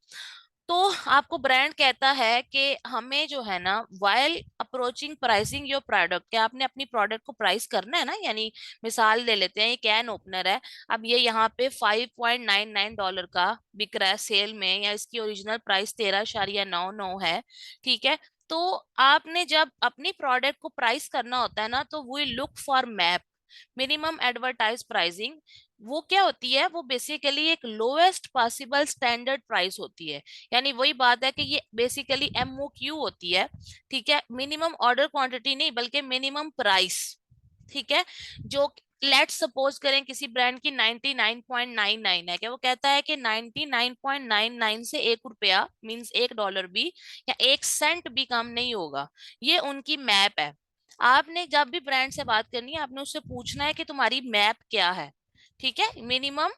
तो आपको ब्रांड कहता है कि हमें जो है ना, while approaching pricing your product, क्या आपने अपनी प्रोडक्ट को प्राइस करना है ना, यानी मिसाल ले लेते हैं, ये कैन ओपनर है, अब ये यहाँ पे $5.99 का बिक रहा है सेल में, या इसकी ओरिजिनल प्राइस 13.99 है। ठीक है, तो आपने जब अपनी प्रोडक्ट को प्राइस करना होता है ना, तो we look for MAP, minimum advertise pricing. वो क्या होती है, वो बेसिकली एक लोएस्ट पॉसिबल स्टैंडर्ड प्राइस होती है। यानी वही बात है कि ये बेसिकली MOQ होती है। ठीक है, मिनिमम ऑर्डर क्वांटिटी नहीं बल्कि मिनिमम प्राइस। ठीक है, जो लेट्स सपोज करें किसी ब्रांड की 99.99 है, क्या वो कहता है कि 99.99 से 1 रुपया मींस $1 भी या 1 सेंट भी कम नहीं होगा। ये उनकी मैप है। आपने जब भी ब्रांड से बात करनी है आपने उससे पूछना है कि तुम्हारी मैप क्या है। ठीक है, मिनिमम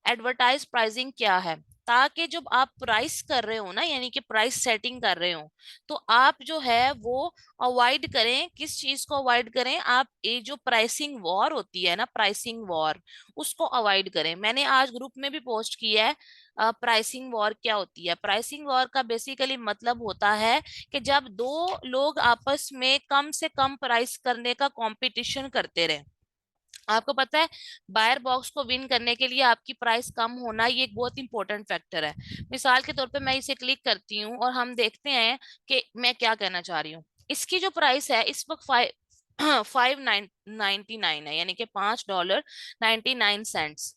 एडवर्टाइज प्राइसिंग क्या है, ताकि जब आप प्राइस कर रहे हो ना, यानी कि प्राइस सेटिंग कर रहे हो, तो आप जो है वो अवॉइड करें। किस चीज को अवॉइड करें आप, ये जो प्राइसिंग वॉर होती है ना, प्राइसिंग वॉर, उसको अवॉइड करें। मैंने आज ग्रुप में भी पोस्ट किया है। प्राइसिंग वॉर क्या होती है? प्राइसिंग वॉर का बेसिकली मतलब होता है कि जब दो लोग आपस में कम से कम प्राइस करने का कंपटीशन करते रहे। आपको पता है, बायर बॉक्स को विन करने के लिए आपकी प्राइस कम होना ये एक बहुत इंपॉर्टेंट फैक्टर है। मिसाल के तौर पे मैं इसे क्लिक करती हूँ और हम देखते हैं कि मैं क्या कहना चाह रही हूँ। इसकी जो प्राइस है इस वक्त 5.99 है, यानी कि $5.99।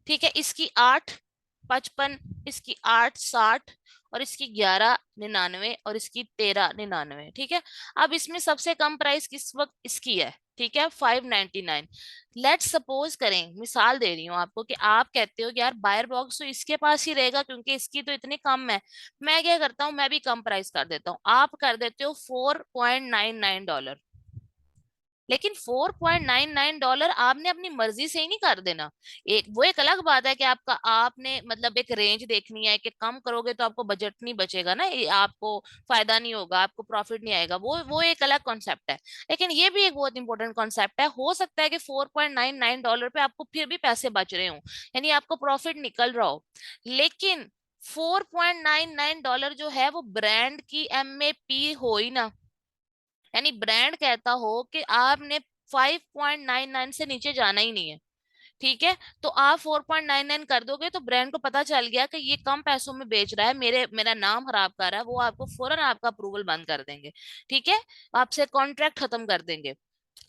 ठीक है, इसकी 8.55, इसकी 8.60 और इसकी 11.99 और इसकी 13.99। ठीक है, अब इसमें सबसे कम प्राइस किस वक्त इसकी है। ठीक है, 5.99। लेट्स सपोज करें, मिसाल दे रही हूँ आपको, कि आप कहते हो कि यार बायर बॉक्स तो इसके पास ही रहेगा क्योंकि इसकी तो इतनी कम है। मैं क्या करता हूँ, मैं भी कम प्राइस कर देता हूँ, आप कर देते हो $4.99। लेकिन $4.99 आपने अपनी मर्जी से ही नहीं कर देना। एक वो एक अलग बात है कि आपका आपने मतलब एक रेंज देखनी है कि कम करोगे तो आपको बजट नहीं बचेगा ना, आपको फायदा नहीं होगा, आपको प्रॉफिट नहीं आएगा, वो एक अलग कॉन्सेप्ट है। लेकिन ये भी एक बहुत इंपॉर्टेंट कॉन्सेप्ट है। हो सकता है कि $4.99 पे आपको फिर भी पैसे बच रहे हो, यानी आपको प्रॉफिट निकल रहा हो। लेकिन $4.99 जो है वो ब्रांड की MAP हो ही ना, यानी ब्रांड कहता हो कि आपने 5.99 से नीचे जाना ही नहीं है। ठीक है, तो आप 4.99 कर दोगे तो ब्रांड को पता चल गया कि ये कम पैसों में बेच रहा है, मेरा नाम खराब कर रहा है, वो आपको फौरन आपका अप्रूवल बंद कर देंगे। ठीक है, आपसे कॉन्ट्रैक्ट खत्म कर देंगे।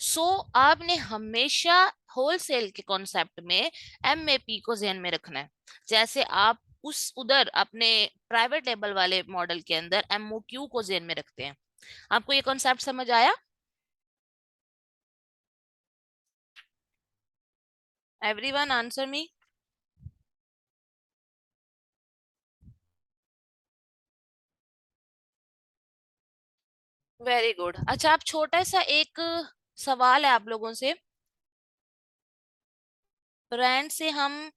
सो आपने हमेशा होलसेल के कॉन्सेप्ट में MAP को ध्यान में रखना है। जैसे आप उस उधर अपने प्राइवेट लेबल वाले मॉडल के अंदर MOQ को ध्यान में रखते हैं। आपको ये कॉन्सेप्ट समझ आया? Everyone answer me. Very good. अच्छा, आप छोटा सा एक सवाल है आप लोगों से। ब्रांड से हम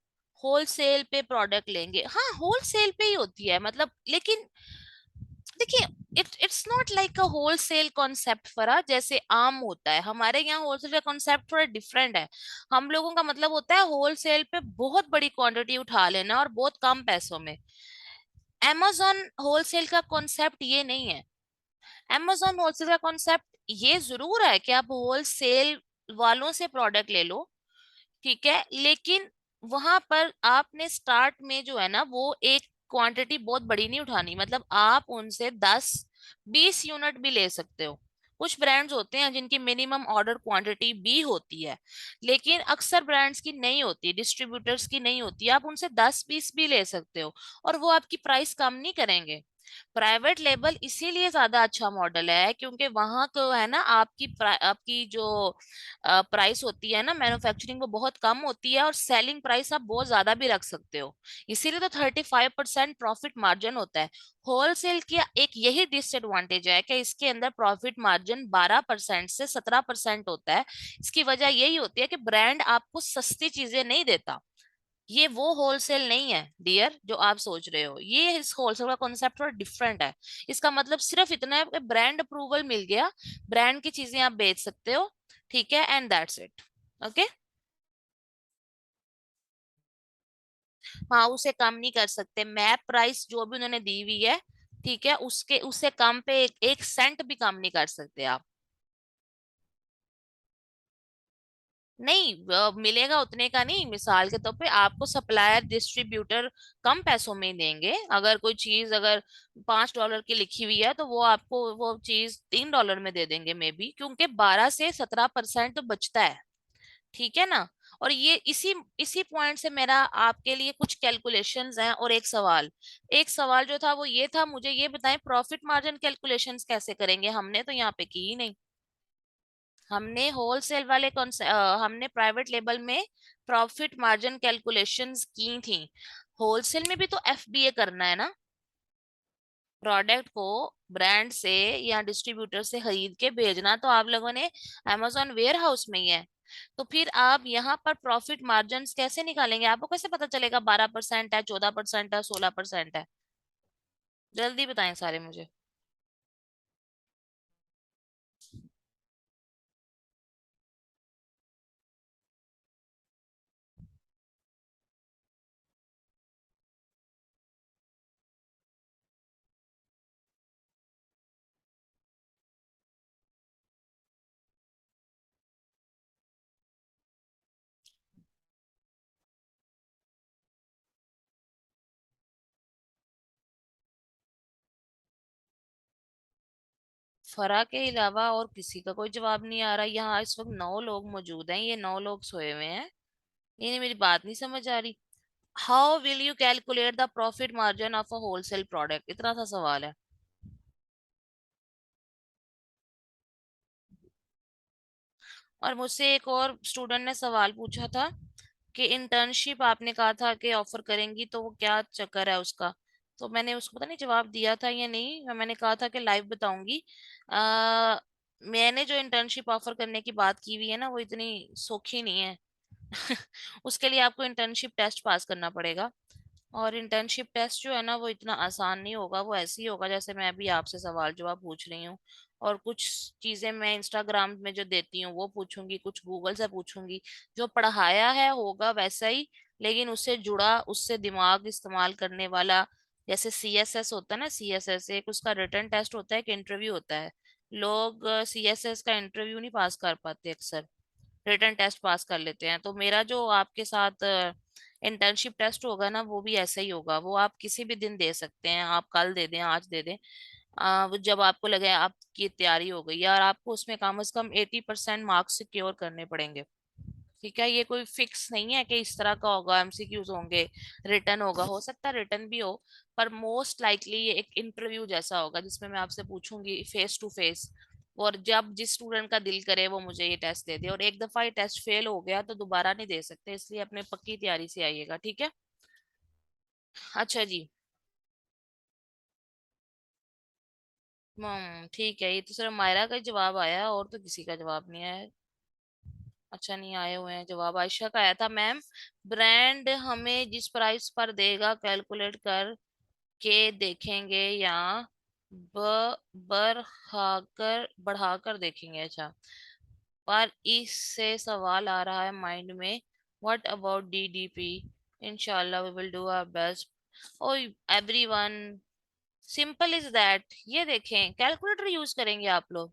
होलसेल पे प्रोडक्ट लेंगे, हाँ होलसेल पे ही होती है मतलब, लेकिन देखिए it's not like a wholesale concept फरा जैसे आम होता है। हमारे यहाँ होलसेल का कॉन्सेप्ट थोड़ा डिफरेंट है। हम लोगों का मतलब होता है होलसेल पे बहुत बड़ी क्वांटिटी उठा लेना और बहुत कम पैसों में। amazon होलसेल का कॉन्सेप्ट ये नहीं है। amazon होलसेल का कॉन्सेप्ट ये जरूर है कि आप होलसेल वालों से प्रोडक्ट ले लो। ठीक है, लेकिन वहां पर आपने स्टार्ट में जो है ना वो एक क्वांटिटी बहुत बड़ी नहीं उठानी, मतलब आप उनसे 10-20 यूनिट भी ले सकते हो। कुछ ब्रांड्स होते हैं जिनकी मिनिमम ऑर्डर क्वांटिटी भी होती है, लेकिन अक्सर ब्रांड्स की नहीं होती, डिस्ट्रीब्यूटर्स की नहीं होती। आप उनसे 10-20 भी ले सकते हो और वो आपकी प्राइस कम नहीं करेंगे। प्राइवेट लेबल इसीलिए ज्यादा अच्छा मॉडल है क्योंकि वहां को है ना आपकी जो प्राइस होती है ना मैन्युफैक्चरिंग, वो बहुत कम होती है और सेलिंग प्राइस आप बहुत ज्यादा भी रख सकते हो। इसीलिए तो 35% प्रॉफिट मार्जिन होता है। होलसेल की एक यही डिसएडवांटेज है कि इसके अंदर प्रॉफिट मार्जिन 12% से 17% होता है। इसकी वजह यही होती है कि ब्रांड आपको सस्ती चीजें नहीं देता। ये वो होलसेल नहीं है डियर जो आप सोच रहे हो, ये इस होलसेल का कॉन्सेप्ट थोड़ा डिफरेंट है। इसका मतलब सिर्फ इतना है कि ब्रांड अप्रूवल मिल गया, ब्रांड की चीजें आप बेच सकते हो। ठीक है, एंड दैट्स इट। ओके। हाँ, उसे कम नहीं कर सकते, मैप प्राइस जो भी उन्होंने दी हुई है, ठीक है, उसके उससे कम पे 1 सेंट भी कम नहीं कर सकते आप। नहीं, मिलेगा उतने का नहीं। मिसाल के तौर पे आपको सप्लायर डिस्ट्रीब्यूटर कम पैसों में ही देंगे। अगर कोई चीज अगर $5 की लिखी हुई है तो वो आपको वो चीज $3 में दे देंगे मे बी, क्योंकि 12 से 17% तो बचता है। ठीक है ना। और ये इसी इसी पॉइंट से मेरा आपके लिए कुछ कैलकुलेशंस हैं और एक सवाल जो था वो ये था, मुझे ये बताएं प्रॉफिट मार्जिन कैलकुलेशंस कैसे करेंगे, हमने तो यहाँ पे की ही नहीं। हमने होलसेल वाले हमने प्राइवेट लेबल में प्रॉफिट मार्जिन कैलकुलेशंस की थी। होलसेल में भी तो एफबीए करना है ना, प्रोडक्ट को ब्रांड से या डिस्ट्रीब्यूटर से खरीद के भेजना तो आप लोगों ने अमेजोन वेयर हाउस में ही है। तो फिर आप यहाँ पर प्रॉफिट मार्जिन कैसे निकालेंगे, आपको कैसे पता चलेगा 12% है, 14% है, 16% है? जल्दी बताएं सारे मुझे। फरा के अलावा और किसी का कोई जवाब नहीं आ रहा। यहाँ इस वक्त 9 लोग मौजूद हैं, ये 9 लोग सोए हुए हैं, इन्हें मेरी बात नहीं समझ आ रही। How will you calculate the profit margin of a wholesale product, इतना सा सवाल है। और मुझसे एक और स्टूडेंट ने सवाल पूछा था कि इंटर्नशिप आपने कहा था कि ऑफर करेंगी, तो वो क्या चक्कर है उसका। तो मैंने उसको पता नहीं जवाब दिया था या नहीं, मैंने कहा था कि लाइव बताऊंगी। आ, मैंने जो इंटर्नशिप ऑफर करने की बात की हुई है ना, वो इतनी सौखी नहीं है। उसके लिए आपको इंटर्नशिप टेस्ट पास करना पड़ेगा। और इंटर्नशिप टेस्ट जो है ना, वो इतना आसान नहीं होगा, वो ऐसे ही होगा जैसे मैं अभी आपसे सवाल जवाब पूछ रही हूँ। और कुछ चीजें मैं इंस्टाग्राम में जो देती हूँ वो पूछूंगी, कुछ गूगल से पूछूंगी। जो पढ़ाया है होगा वैसा ही, लेकिन उससे जुड़ा, उससे दिमाग इस्तेमाल करने वाला। जैसे सीएसएस होता है ना, सीएसएस एक उसका रिटन टेस्ट होता है, एक इंटरव्यू होता है। लोग सीएसएस का इंटरव्यू नहीं पास कर पाते अक्सर, रिटन टेस्ट पास कर लेते हैं। तो मेरा जो आपके साथ इंटर्नशिप टेस्ट होगा ना, वो भी ऐसा ही होगा। वो आप किसी भी दिन दे सकते हैं, आप कल दे दें, आज दे दें। वो जब आपको लगे आपकी तैयारी हो गई, और आपको उसमें कम से कम 80% मार्क्स सिक्योर करने पड़ेंगे। ठीक है, ये कोई फिक्स नहीं है कि इस तरह का होगा, एमसीक्यूज होंगे, रिटर्न होगा, हो सकता है रिटर्न भी हो। पर मोस्ट लाइकली ये एक इंटरव्यू जैसा होगा, जिसमें मैं आपसे पूछूंगी फेस टू फेस। और जब जिस स्टूडेंट का दिल करे वो मुझे ये टेस्ट दे दे, और एक दफा ये टेस्ट फेल हो गया तो दोबारा नहीं दे सकते, इसलिए अपने पक्की तैयारी से आइएगा, ठीक है। अच्छा जी। ठीक है, ये तो सिर्फ मायरा का ही जवाब आया है, और तो किसी का जवाब नहीं आया है। अच्छा, नहीं आए हुए हैं जवाब। आयशा का आया था, मैम ब्रांड हमें जिस प्राइस पर देगा कैलकुलेट कर के देखेंगे, या बढ़ाकर देखेंगे। अच्छा, पर इससे सवाल आ रहा है माइंड में, व्हाट अबाउट डीडीपी, इंशाल्लाह we will do our best. Oh everyone, simple is that. ये देखें, कैलकुलेटर यूज करेंगे आप लोग,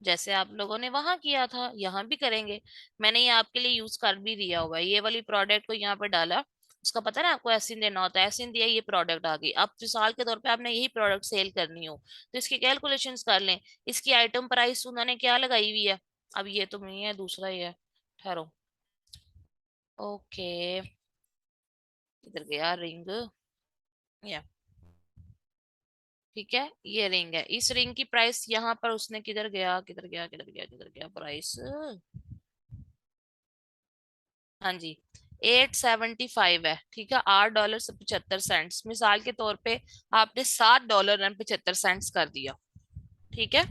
जैसे आप लोगों ने वहां किया था यहाँ भी करेंगे। मैंने ये आपके लिए यूज कर भी दिया हुआ है, ये वाली प्रोडक्ट को यहाँ पे डाला। उसका पता है ना आपको, एसिन देना होता है, एसिन दिया, ये प्रोडक्ट आ गई। अब मिसाल के तौर पे आपने यही प्रोडक्ट सेल करनी हो, तो इसकी कैलकुलेशंस कर लें। इसकी आइटम प्राइस उन्होंने क्या लगाई हुई है, अब ये तो नहीं है, दूसरा ही है, ठहरो। ओके, इधर गया रिंग, या ठीक है, ये रिंग है, इस रिंग की प्राइस यहाँ पर उसने किधर गया, किधर गया, किधर गया, किधर गया प्राइस। हाँ जी, 875 है, ठीक है, $8.75। मिसाल के तौर पे आपने $7.75 कर दिया, ठीक है।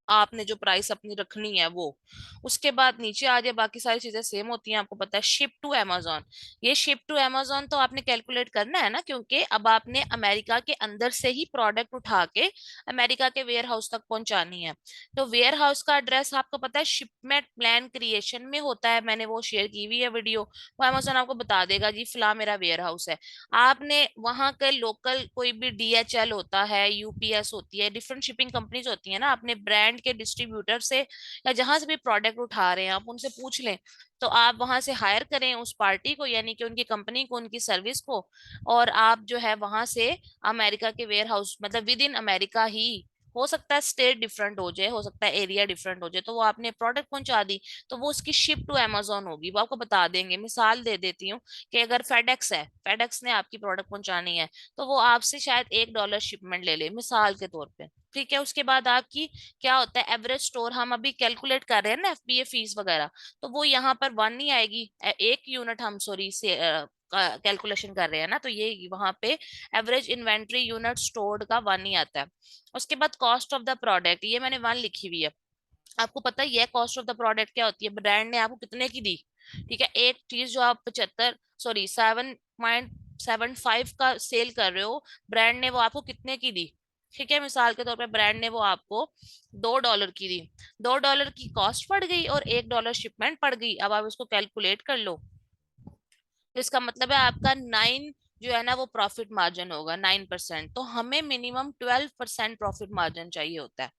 आपने जो प्राइस अपनी रखनी है वो, उसके बाद नीचे आ जाए, बाकी सारी चीजें सेम होती हैं, आपको पता है। शिप टू अमेजोन, ये शिप टू अमेजोन तो आपने कैलकुलेट करना है ना, क्योंकि अब आपने अमेरिका के अंदर से ही प्रोडक्ट उठा के अमेरिका के वेयर हाउस तक पहुंचानी है। तो वेयर हाउस का एड्रेस आपको पता है, शिपमेंट प्लान क्रिएशन में होता है, मैंने वो शेयर की हुई है वीडियो। वो अमेजोन आपको बता देगा जी फिलहाल मेरा वेयर हाउस है। आपने वहां के लोकल कोई भी डीएचएल होता है, यूपीएस होती है, डिफरेंट शिपिंग कंपनीज होती है ना, अपने ब्रांड के डिस्ट्रीब्यूटर से या जहां से भी प्रोडक्ट उठा रहे हैं आप उनसे पूछ लें। तो आप वहां से हायर करें उस पार्टी को, यानी कि उनकी कंपनी को, उनकी सर्विस को। और आप जो है वहां से अमेरिका के वेयर हाउस, मतलब विद इन अमेरिका ही हो सकता है स्टेट डिफरेंट हो जाए, हो सकता है एरिया डिफरेंट हो जाए, तो वो आपने प्रोडक्ट पहुंचा दी तो वो उसकी शिप टू अमेजोन होगी, वो आपको बता देंगे। मिसाल दे देती हूँ कि अगर फेडेक्स है, फेडेक्स ने आपकी प्रोडक्ट पहुंचानी है, तो वो आपसे शायद $1 शिपमेंट ले ले मिसाल के तौर पे। ठीक है, उसके बाद आपकी क्या होता है एवरेज स्टोर, हम अभी कैलकुलेट कर रहे हैं ना एफबीए फीस वगैरह, तो वो यहाँ पर वन नहीं आएगी, एक यूनिट हम सॉरी से कैलकुलेशन कर रहे हैं ना, तो ये वहां पे एवरेज इन्वेंट्री यूनिट स्टोर्ड का वन ही आता है। उसके बाद कॉस्ट ऑफ द प्रोडक्ट, ये मैंने वन लिखी हुई है। आपको पता ही है कॉस्ट ऑफ द प्रोडक्ट क्या होती है, ब्रांड ने आपको कितने की दी। ठीक है, एक चीज जो आप 7.75 का सेल कर रहे हो, ब्रांड ने वो आपको कितने की दी। ठीक है, मिसाल के तौर पे ब्रांड ने वो आपको $2 की दी, $2 की कॉस्ट पड़ गई और $1 शिपमेंट पड़ गई। अब आप इसको कैलकुलेट कर लो, तो इसका मतलब है आपका 9 जो है ना वो प्रॉफिट मार्जिन होगा 9%। तो हमें मिनिमम 12% प्रॉफिट मार्जिन चाहिए होता है,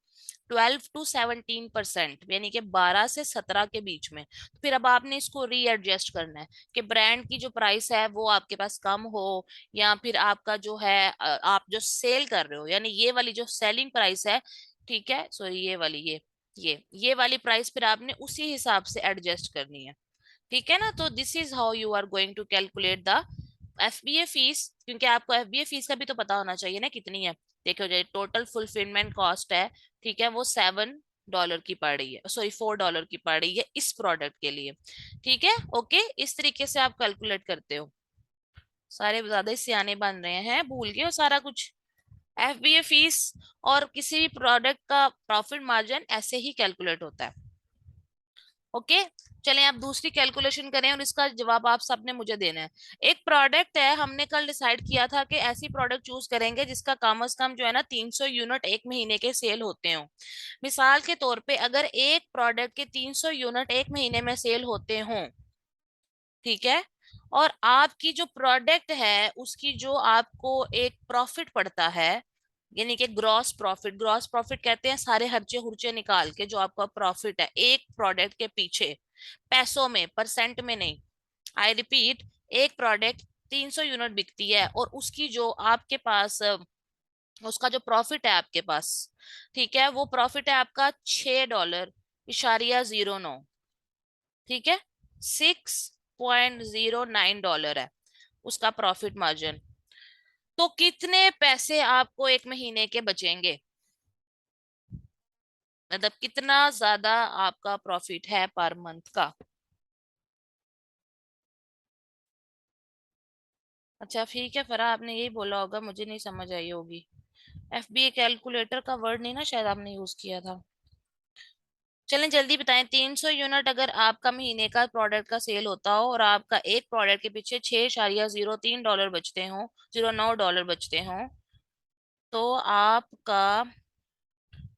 12 to 17%, यानी कि 12 से 17 के बीच में। तो फिर अब आपने इसको रीएडजस्ट करना है कि ब्रांड की जो प्राइस है वो आपके पास कम हो, या फिर आपका जो है आप जो सेल कर रहे हो, यानी ये वाली जो सेलिंग प्राइस है, ठीक है सॉरी ये वाली ये वाली प्राइस फिर आपने उसी हिसाब से एडजस्ट करनी है। ठीक है ना, तो this is how you are going to calculate the FBA fees, क्योंकि आपको एफबीए फीस का भी तो पता होना चाहिए ना कितनी है। देखो जो टोटल फुलफिलमेंट कॉस्ट है, ठीक है, वो $7 की पड़ रही है, सॉरी $4 की पड़ रही है इस प्रोडक्ट के लिए। ठीक है, ओके, इस तरीके से आप कैलकुलेट करते हो। सारे ज्यादा ही सियाने बन रहे हैं, भूल गए हो सारा कुछ। एफबीए फीस और किसी भी प्रोडक्ट का प्रॉफिट मार्जिन ऐसे ही कैलकुलेट होता है। ओके, चलें अब दूसरी कैलकुलेशन करें और इसका जवाब आप सबने मुझे देना है। एक प्रोडक्ट है, हमने कल डिसाइड किया था कि ऐसी प्रोडक्ट चूज करेंगे जिसका कम से कम जो है ना 300 यूनिट एक महीने के सेल होते हो। मिसाल के तौर पे अगर एक प्रोडक्ट के 300 यूनिट एक महीने में सेल होते हों, ठीक है, और आपकी जो प्रोडक्ट है उसकी जो आपको एक प्रॉफिट पड़ता है, यानी कि ग्रॉस प्रॉफिट, ग्रॉस प्रॉफिट कहते हैं सारे खर्चे हुर्चे निकाल के जो आपका प्रॉफिट है एक प्रोडक्ट के पीछे, पैसों में परसेंट में नहीं। आई रिपीट, एक प्रोडक्ट 300 यूनिट बिकती है और उसकी जो आपके पास उसका जो प्रॉफिट है आपके पास, ठीक है, वो प्रॉफिट है आपका $6.09। ठीक है, $6.09 है उसका प्रॉफिट मार्जिन। तो कितने पैसे आपको एक महीने के बचेंगे, मतलब कितना ज्यादा आपका प्रॉफिट है पर मंथ का। अच्छा ठीक है फरा, आपने यही बोला होगा, मुझे नहीं समझ आई होगी। एफबीए कैलकुलेटर का वर्ड नहीं ना शायद आपने यूज किया था। चलें जल्दी बताएं, 300 यूनिट अगर आपका महीने का प्रोडक्ट का सेल होता हो और आपका एक प्रोडक्ट के पीछे $6.03 बचते हो, $09 बचते हो, तो आपका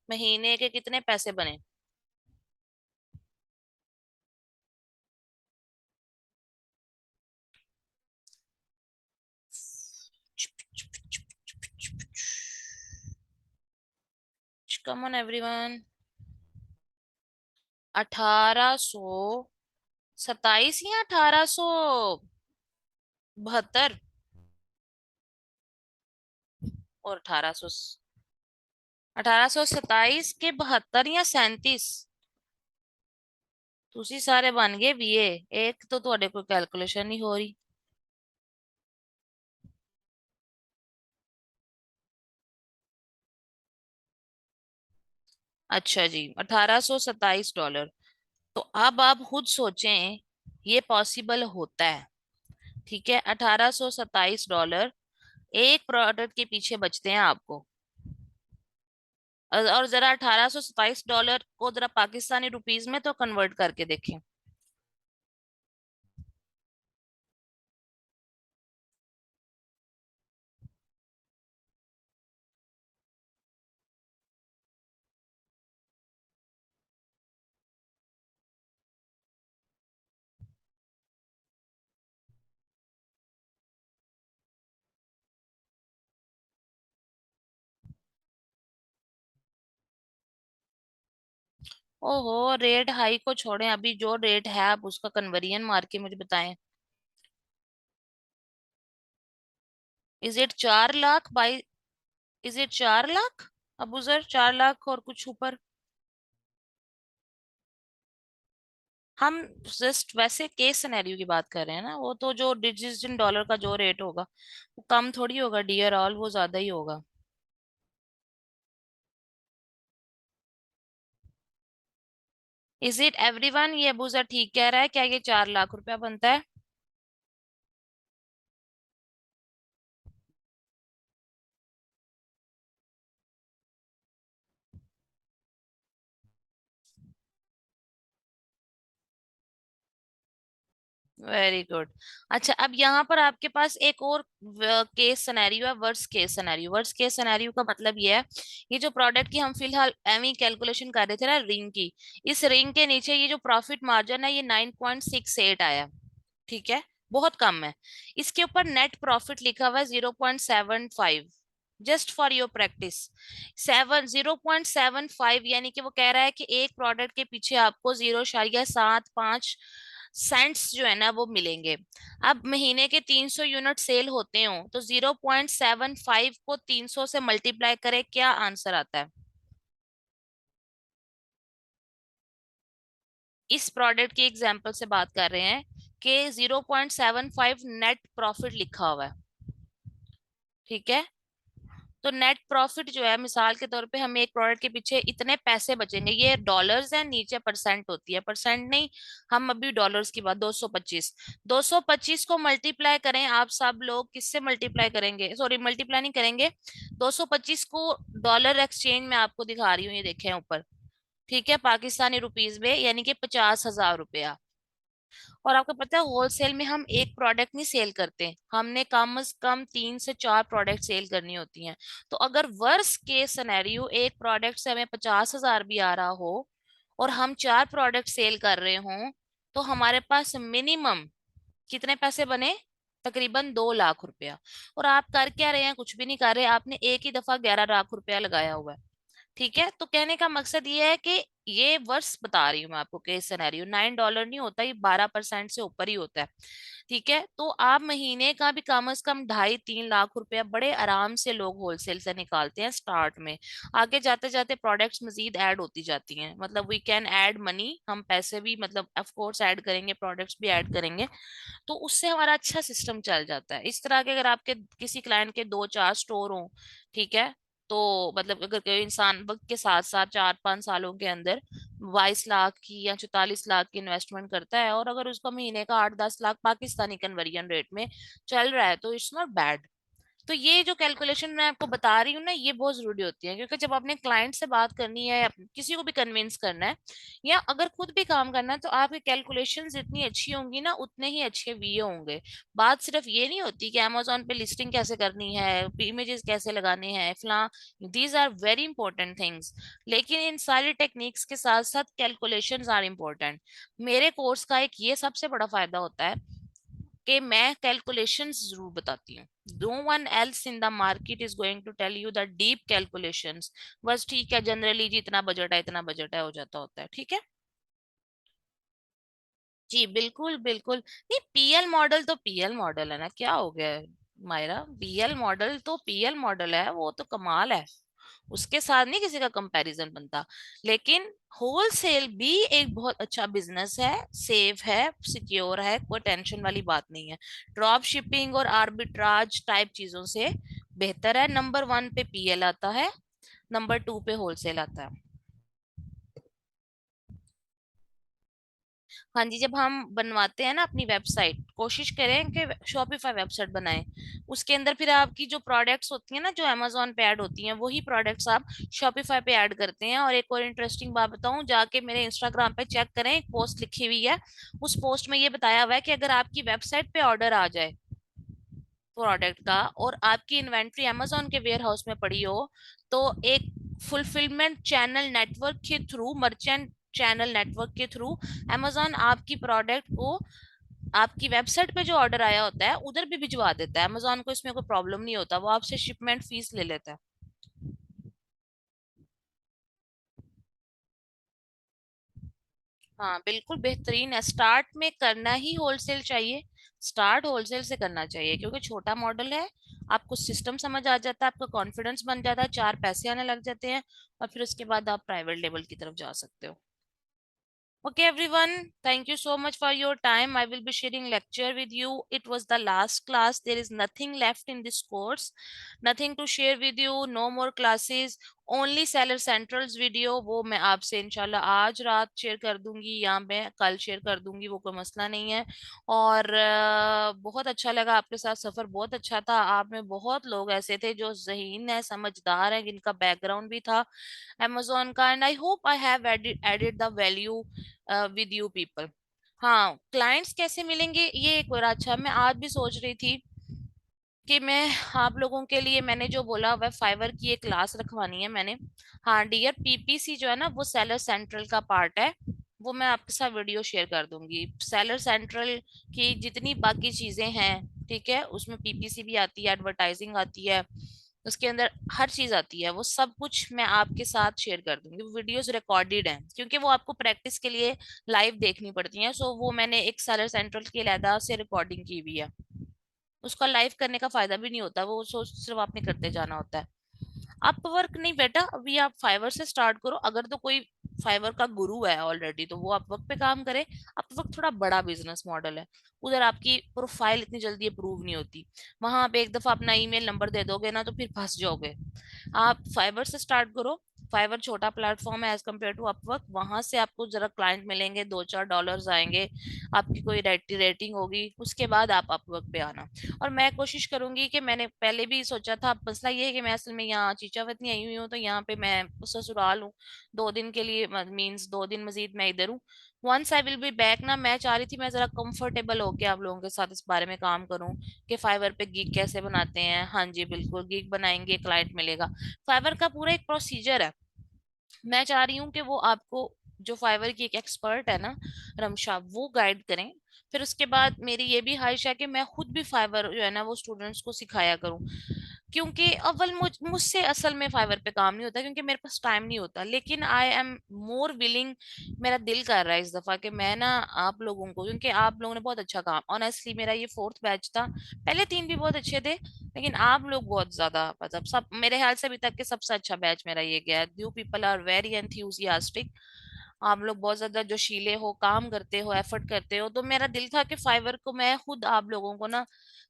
महीने के कितने पैसे बने। कम ऑन एवरीवन, 1827 या 1872 और 1827 के 72 या 37, ਤੁਸੀਂ सारे बन गए बीए, एक तो ਤੁਹਾਡੇ कोई कैलकुलेशन नहीं हो रही। अच्छा जी, $1827। तो अब आप खुद सोचें, ये पॉसिबल होता है। ठीक है, $1827 एक प्रोडक्ट के पीछे बचते हैं आपको। और जरा $1827 को जरा पाकिस्तानी रुपीज में तो कन्वर्ट करके देखें। ओहो, रेट हाई को छोड़ें, अभी जो रेट है आप उसका कन्वर्जन मार के मुझे बताएं। Is it 4 lakh by, is it 4 lakh अब उधर 4 लाख और कुछ ऊपर। हम जस्ट वैसे केस सिनेरियो की बात कर रहे हैं ना, वो तो जो जिस दिन डॉलर का जो रेट होगा वो कम थोड़ी होगा डियर ऑल, वो ज्यादा ही होगा। इज इट एवरीवन, ये अबूजर ठीक कह रहा है, क्या ये 4 लाख रुपया बनता है? Very good. अच्छा, अब यहाँ पर आपके पास एक और केस सिनेरियो है, worst case scenario. Worst case scenario का मतलब ये है, ये जो प्रोडक्ट की हम फिलहाल एमी कैलकुलेशन कर रहे थे ना रिंग की, इस रिंग के नीचे ये जो प्रॉफिट मार्जिन है ये 9.68 आया। ठीक है, बहुत कम है। इसके ऊपर नेट प्रॉफिट लिखा हुआ है 0.75। जस्ट फॉर योर प्रैक्टिस, 0.75, यानी कि वो कह रहा है कि एक प्रोडक्ट के पीछे आपको 0.75 सेंट्स जो है ना वो मिलेंगे। अब महीने के 300 यूनिट सेल होते हो तो 0.75 को 300 से मल्टीप्लाई करें, क्या आंसर आता है? इस प्रोडक्ट की एग्जांपल से बात कर रहे हैं कि 0.75 नेट प्रॉफिट लिखा हुआ है। ठीक है, तो नेट प्रॉफिट जो है, मिसाल के तौर पे हमें एक प्रोडक्ट के पीछे इतने पैसे बचेंगे, ये डॉलर्स है, नीचे परसेंट होती है, परसेंट नहीं, हम अभी डॉलर्स की बात, 225। 225 को मल्टीप्लाई करें, आप सब लोग किससे मल्टीप्लाई करेंगे, सॉरी मल्टीप्लाई नहीं करेंगे, 225 को डॉलर एक्सचेंज में आपको दिखा रही हूँ, ये देखें ऊपर। ठीक है, पाकिस्तानी रुपीज में, यानी कि 50,000 रुपया। और आपको पता है होलसेल में हम एक प्रोडक्ट नहीं सेल करते, हमने कम से कम 3 से 4 प्रोडक्ट सेल करनी होती हैं। तो अगर वर्स्ट केस सिनेरियो एक प्रोडक्ट से हमें 50,000 भी आ रहा हो और हम 4 प्रोडक्ट सेल कर रहे हों, तो हमारे पास मिनिमम कितने पैसे बने? तकरीबन 2 लाख रुपया। और आप कर क्या रहे हैं? कुछ भी नहीं कर रहे, आपने एक ही दफा 11 लाख रुपया लगाया हुआ है। ठीक है, तो कहने का मकसद ये है कि ये वर्ष बता रही हूँ मैं आपको, केस सिनेरियो $9 नहीं होता, ये 12% से ऊपर ही होता है। ठीक है, तो आप महीने का भी कम से कम 2.5-3 लाख रुपया बड़े आराम से लोग होलसेल से निकालते हैं स्टार्ट में। आगे जाते जाते प्रोडक्ट्स मजीद ऐड होती जाती हैं, मतलब वी कैन ऐड मनी, हम पैसे भी मतलब ऑफ कोर्स ऐड करेंगे, प्रोडक्ट्स भी ऐड करेंगे, तो उससे हमारा अच्छा सिस्टम चल जाता है। इस तरह के अगर आपके किसी क्लाइंट के 2-4 स्टोर हों, ठीक है, तो मतलब अगर कोई इंसान वक्त के साथ साथ 4-5 सालों के अंदर 22 लाख की या 44 लाख की इन्वेस्टमेंट करता है, और अगर उसका महीने का 8-10 लाख पाकिस्तानी कन्वर्जन रेट में चल रहा है, तो इट्स नॉट बैड। तो ये जो कैलकुलेशन मैं आपको बता रही हूँ ना, ये बहुत जरूरी होती है, क्योंकि जब आपने क्लाइंट से बात करनी है या किसी को भी कन्विंस करना है या अगर खुद भी काम करना है, तो आपकी कैलकुलेशन जितनी अच्छी होंगी ना, उतने ही अच्छे वीए होंगे। बात सिर्फ ये नहीं होती कि अमेजोन पे लिस्टिंग कैसे करनी है, इमेजेस कैसे लगाने हैं, फला, these are very important things, लेकिन इन सारी टेक्निक्स के साथ साथ कैलकुलेशंस आर इम्पोर्टेंट। मेरे कोर्स का एक ये सबसे बड़ा फायदा होता है कि मैं कैलकुलेशंस जरूर बताती हूँ। No one else in the market is going to tell you the deep calculations. बस ठीक है, जनरली जी इतना बजट है, इतना बजट है, हो जाता होता है, ठीक है। जी बिल्कुल बिल्कुल। नहीं, पीएल मॉडल तो पीएल मॉडल है ना, क्या हो गया है मायरा, पीएल मॉडल तो पीएल मॉडल है, वो तो कमाल है, उसके साथ नहीं किसी का कंपैरिजन बनता। लेकिन होलसेल भी एक बहुत अच्छा बिजनेस है, सेफ है, सिक्योर है, कोई टेंशन वाली बात नहीं है। ड्रॉप शिपिंग और आर्बिट्राज टाइप चीजों से बेहतर है। नंबर 1 पे पीएल आता है, नंबर 2 पे होलसेल आता है। हाँ जी, जब हम बनवाते हैं ना अपनी वेबसाइट, कोशिश करें कि शॉपिफाई वेबसाइट बनाएं। उसके अंदर फिर आपकी जो प्रोडक्ट्स होती हैं ना, जो अमेजोन पे ऐड होती हैं, वही प्रोडक्ट्स आप शॉपिफाई पे ऐड करते हैं। और एक और इंटरेस्टिंग बात बताऊं, जाके मेरे इंस्टाग्राम पे चेक करें, एक पोस्ट लिखी हुई है, उस पोस्ट में ये बताया हुआ है कि अगर आपकी वेबसाइट पे ऑर्डर आ जाए प्रोडक्ट का और आपकी इन्वेंट्री अमेजोन के वेयर हाउस में पड़ी हो, तो एक फुलफिलमेंट चैनल नेटवर्क के थ्रू, मर्चेंट चैनल नेटवर्क के थ्रू अमेजोन आपकी प्रोडक्ट को आपकी वेबसाइट पे जो ऑर्डर आया होता है उधर भी भिजवा देता है। अमेजोन को इसमें कोई प्रॉब्लम नहीं होता, वो आपसे शिपमेंट फीस ले लेता है। हाँ बिल्कुल बेहतरीन है, स्टार्ट में करना ही होलसेल चाहिए, स्टार्ट होलसेल से करना चाहिए, क्योंकि छोटा मॉडल है, आपको सिस्टम समझ आ जाता है, आपका कॉन्फिडेंस बन जाता है, चार पैसे आने लग जाते हैं, और फिर उसके बाद आप प्राइवेट लेवल की तरफ जा सकते हो। Okay, everyone. Thank you so much for your time. I will be sharing lecture with you. It was the last class. There is nothing left in this course. Nothing to share with you. No more classes. Only Seller Central's video. वो मैं आपसे इंशाल्लाह आज रात share कर दूंगी, या मैं कल शेयर कर दूंगी, वो कोई मसला नहीं है। और बहुत अच्छा लगा आपके साथ, सफर बहुत अच्छा था। आप में बहुत लोग ऐसे थे जो ज़हीन है, समझदार है, जिनका बैकग्राउंड भी था Amazon का, and I hope I have added the value with you people. हाँ, क्लाइंट्स कैसे मिलेंगे ये एक और अच्छा, मैं आज भी सोच रही थी कि मैं आप लोगों के लिए, मैंने जो बोला वह फाइवर की एक क्लास रखवानी है मैंने। हाँ डियर, पीपीसी जो है ना वो सेलर सेंट्रल का पार्ट है, वो मैं आपके साथ वीडियो शेयर कर दूंगी। सेलर सेंट्रल की जितनी बाकी चीजें हैं, ठीक है, उसमें पीपीसी भी आती है, एडवर्टाइजिंग आती है, उसके अंदर हर चीज आती है, वो सब कुछ मैं आपके साथ शेयर कर दूंगी। वीडियोस रिकॉर्डेड हैं क्योंकि वो आपको प्रैक्टिस के लिए लाइव देखनी पड़ती हैं, सो वो मैंने एक सेलर सेंट्रल की अलहदा से रिकॉर्डिंग की हुई है। उसका लाइव करने का फायदा भी नहीं होता, वो सिर्फ आपने करते जाना होता है। अपवर्क नहीं बेटा, अभी आप फाइवर से स्टार्ट करो। अगर तो कोई फाइवर का गुरु है ऑलरेडी तो वो अपवर्क पे काम करे। अपवर्क थोड़ा बड़ा बिजनेस मॉडल है, उधर आपकी प्रोफाइल इतनी जल्दी अप्रूव नहीं होती। वहां आप एक दफा अपना ईमेल नंबर दे दोगे ना तो फिर फंस जाओगे। आप फाइवर से स्टार्ट करो। फाइवर छोटा प्लेटफॉर्म है एज कम्पेयर टू अपवर्क, वहां से आपको जरा क्लाइंट मिलेंगे, $2-4 आएंगे, आपकी कोई रेटिंग होगी, उसके बाद आप अपवर्क पे आना। और मैं कोशिश करूंगी कि, मैंने पहले भी सोचा था, मसला ये है कि मैं असल में यहाँ चीचावत नहीं आई हुई हूँ, तो यहाँ पे मैं ससुराल हूँ 2 दिन के लिए, मीन्स 2 दिन मजीद मैं इधर हूँ। Once I will be back ना, मैं चाह रही थी मैं जरा कंफर्टेबल होके आप लोगों के साथ इस बारे में काम करूं कि फाइवर पे गीग कैसे बनाते हैं। हाँ जी बिल्कुल, गीग बनाएंगे, क्लाइंट मिलेगा। फाइवर का पूरा एक प्रोसीजर है, मैं चाह रही हूँ कि वो आपको, जो फाइवर की एक एक्सपर्ट है ना रमशा, वो गाइड करें। फिर उसके बाद मेरी ये भी ख्वाहिश है कि मैं खुद भी फाइवर जो है ना वो स्टूडेंट्स को सिखाया करूँ, क्योंकि अव्वल मुझसे असल में फाइवर पे काम नहीं होता क्योंकि मेरे पास टाइम नहीं होता, लेकिन आई एम मोर विलिंग। मेरा दिल कर रहा है इस दफा कि मैं ना आप लोगों को, क्योंकि आप लोगों ने बहुत अच्छा काम, ऑनेस्टली मेरा ये 4th बैच था, पहले 3 भी बहुत अच्छे थे, लेकिन आप लोग बहुत ज्यादा, मतलब सब मेरे ख्याल से अभी तक के सबसे अच्छा बैच मेरा ये गया है। You people are very enthusiastic, आप लोग बहुत ज्यादा जोशीले हो, काम करते हो, एफर्ट करते हो, तो मेरा दिल था कि फाइवर को मैं खुद आप लोगों को ना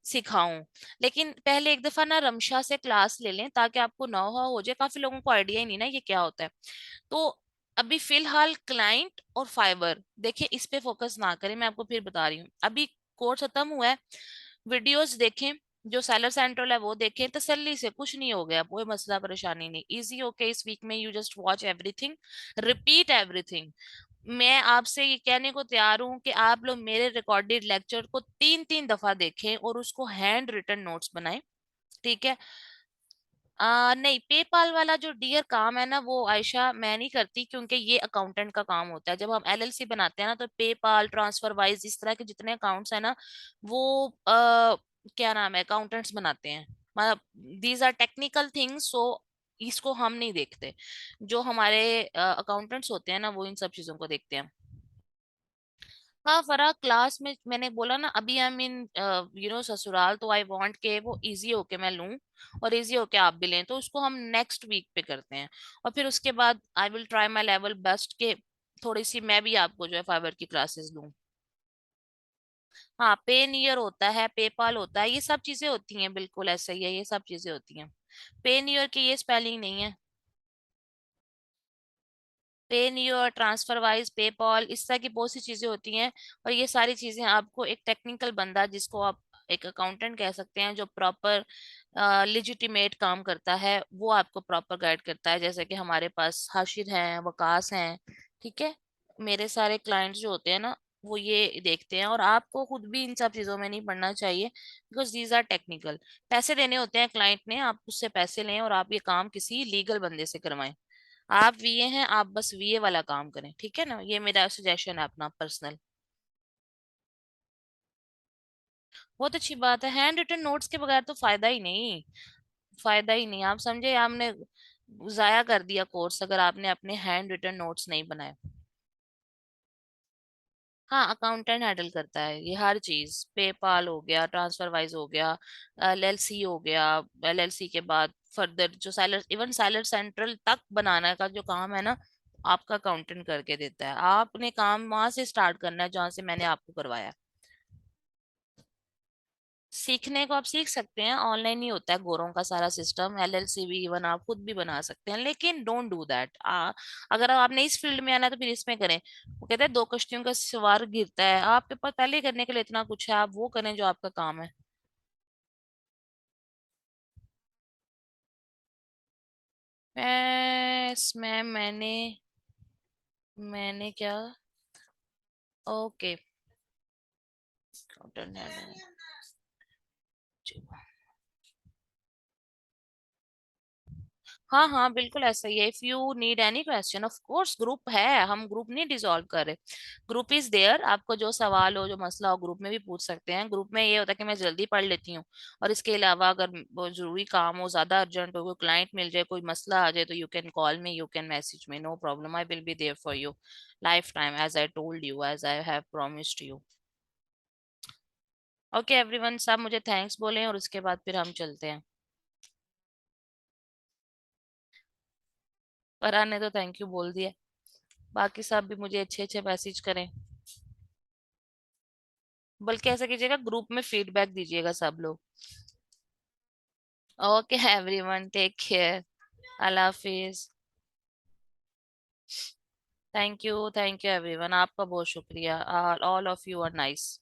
सिखाऊं। लेकिन पहले एक दफा ना रमशा से क्लास ले लें ताकि आपको नौ हो जाए, काफी लोगों को आइडिया ही नहीं ना ये क्या होता है। तो अभी फिलहाल क्लाइंट और फाइबर देखिए, इस पे फोकस ना करें, मैं आपको फिर बता रही हूँ। अभी कोर्स खत्म हुआ है, वीडियोस देखें, जो सेलर सेंट्रल है वो देखें तसल्ली से, कुछ नहीं हो गया, कोई मसला परेशानी नहीं, इजी ओके। इस वीक में you just watch everything, repeat everything. मैं आपसे ये कहने को तैयार हूं कि आप लोग मेरे रिकॉर्डेड लेक्चर को 3-3 दफा देखें और उसको हैंड रिटन नोट्स बनाएं, ठीक है। नहीं, पेपाल वाला जो डियर काम है ना वो आयशा मैं नहीं करती, क्योंकि ये अकाउंटेंट का काम होता है। जब हम एलएलसी बनाते हैं ना तो पेपाल, ट्रांसफर वाइज, इस तरह के जितने अकाउंट्स है ना वो क्या नाम है, अकाउंटेंट्स बनाते हैं। मतलब दीज आर टेक्निकल थिंग्स, सो इसको हम नहीं देखते। जो हमारे अकाउंटेंट्स होते हैं ना वो इन सब चीजों को देखते हैं। हाँ फरा, क्लास में मैंने बोला ना, अभी आई मीन ससुराल, तो आई वांट के वो इजी होके मैं लूं और इजी होके आप भी लें, तो उसको हम नेक्स्ट वीक पे करते हैं। और फिर उसके बाद I will try my level best के थोड़ी सी मैं भी आपको जो है फाइबर की क्लासेस लूं। हाँ, पे नियर होता है, पेपाल होता है, ये सब चीजें होती हैं, बिल्कुल ऐसा ही है, ये सब चीजें होती हैं। पे नियर की ये स्पेलिंग नहीं है। पे न्यू, ट्रांसफर वाइज, पेपॉल, इस तरह की बहुत सी चीजें होती हैं। और ये सारी चीजें आपको एक टेक्निकल बंदा, जिसको आप एक अकाउंटेंट कह सकते हैं, जो प्रॉपर लिजिटिमेट काम करता है, वो आपको प्रॉपर गाइड करता है। जैसे कि हमारे पास हाशिर हैं, वकास हैं, ठीक है। मेरे सारे क्लाइंट्स जो होते हैं ना वो ये देखते हैं, और आपको खुद भी इन सब चीजों में नहीं पड़ना चाहिए, बिकॉज दीज आर टेक्निकल। पैसे देने होते हैं क्लाइंट ने, आप उससे पैसे लें और आप ये काम किसी लीगल बंदे से करवाएं। आप वीए हैं, आप बस वीए वाला काम करें, ठीक है ना, ये मेरा सजेशन है अपना पर्सनल। बहुत अच्छी बात है, हैंड रिटन नोट्स के बगैर तो फायदा ही नहीं, फायदा ही नहीं। आप समझे, आपने जाया कर दिया कोर्स अगर आपने अपने हैंड रिटन नोट्स नहीं बनाए। हाँ, अकाउंटेंट हैंडल करता है ये हर चीज, पेपाल हो गया, ट्रांसफर वाइज हो गया, एलएलसी हो गया, एलएलसी के बाद फर्दर जो सैलर, इवन सैलर सेंट्रल तक बनाने का जो काम है ना, आपका अकाउंटेंट करके देता है। आपने काम वहां से स्टार्ट करना है जहां से मैंने आपको करवाया। सीखने को आप सीख सकते हैं, ऑनलाइन ही होता है गोरों का सारा सिस्टम, एलएलसी भी इवन आप खुद भी बना सकते हैं, लेकिन डोंट डू दैट। अगर आपने इस फील्ड में आना है तो फिर इसमें करें। वो कहते हैं दो कश्तियों का सवार गिरता है, आपके पास पहले ही करने के लिए इतना कुछ है, आप वो करें जो आपका काम है। मैम मैंने क्या? ओके। हाँ हाँ, बिल्कुल ऐसा ही है। If you need any question, of course group है, हम ग्रुप नहीं डिसॉल्व कर रहे। ग्रुप इज देयर, आपको जो सवाल हो, जो मसला हो, ग्रुप में भी पूछ सकते हैं। ग्रुप में ये होता है कि मैं जल्दी पढ़ लेती हूँ, और इसके अलावा अगर वो जरूरी काम हो, ज्यादा अर्जेंट हो, कोई क्लाइंट मिल जाए, कोई मसला आ जाए, तो you can call me, you can message me, no problem, I will be there for you life time, as I told you, as I have promised you. Okay everyone, सब मुझे थैंक्स बोले और उसके बाद फिर हम चलते हैं। फरहान ने तो थैंक यू बोल दिया, बाकी सब भी मुझे अच्छे अच्छे मैसेज करें। बल्कि ऐसा कीजिएगा, ग्रुप में फीडबैक दीजिएगा सब लोग। Okay everyone, take care. अल्लाह हाफिज। थैंक यू एवरीवन, आपका बहुत शुक्रिया। All of you are nice.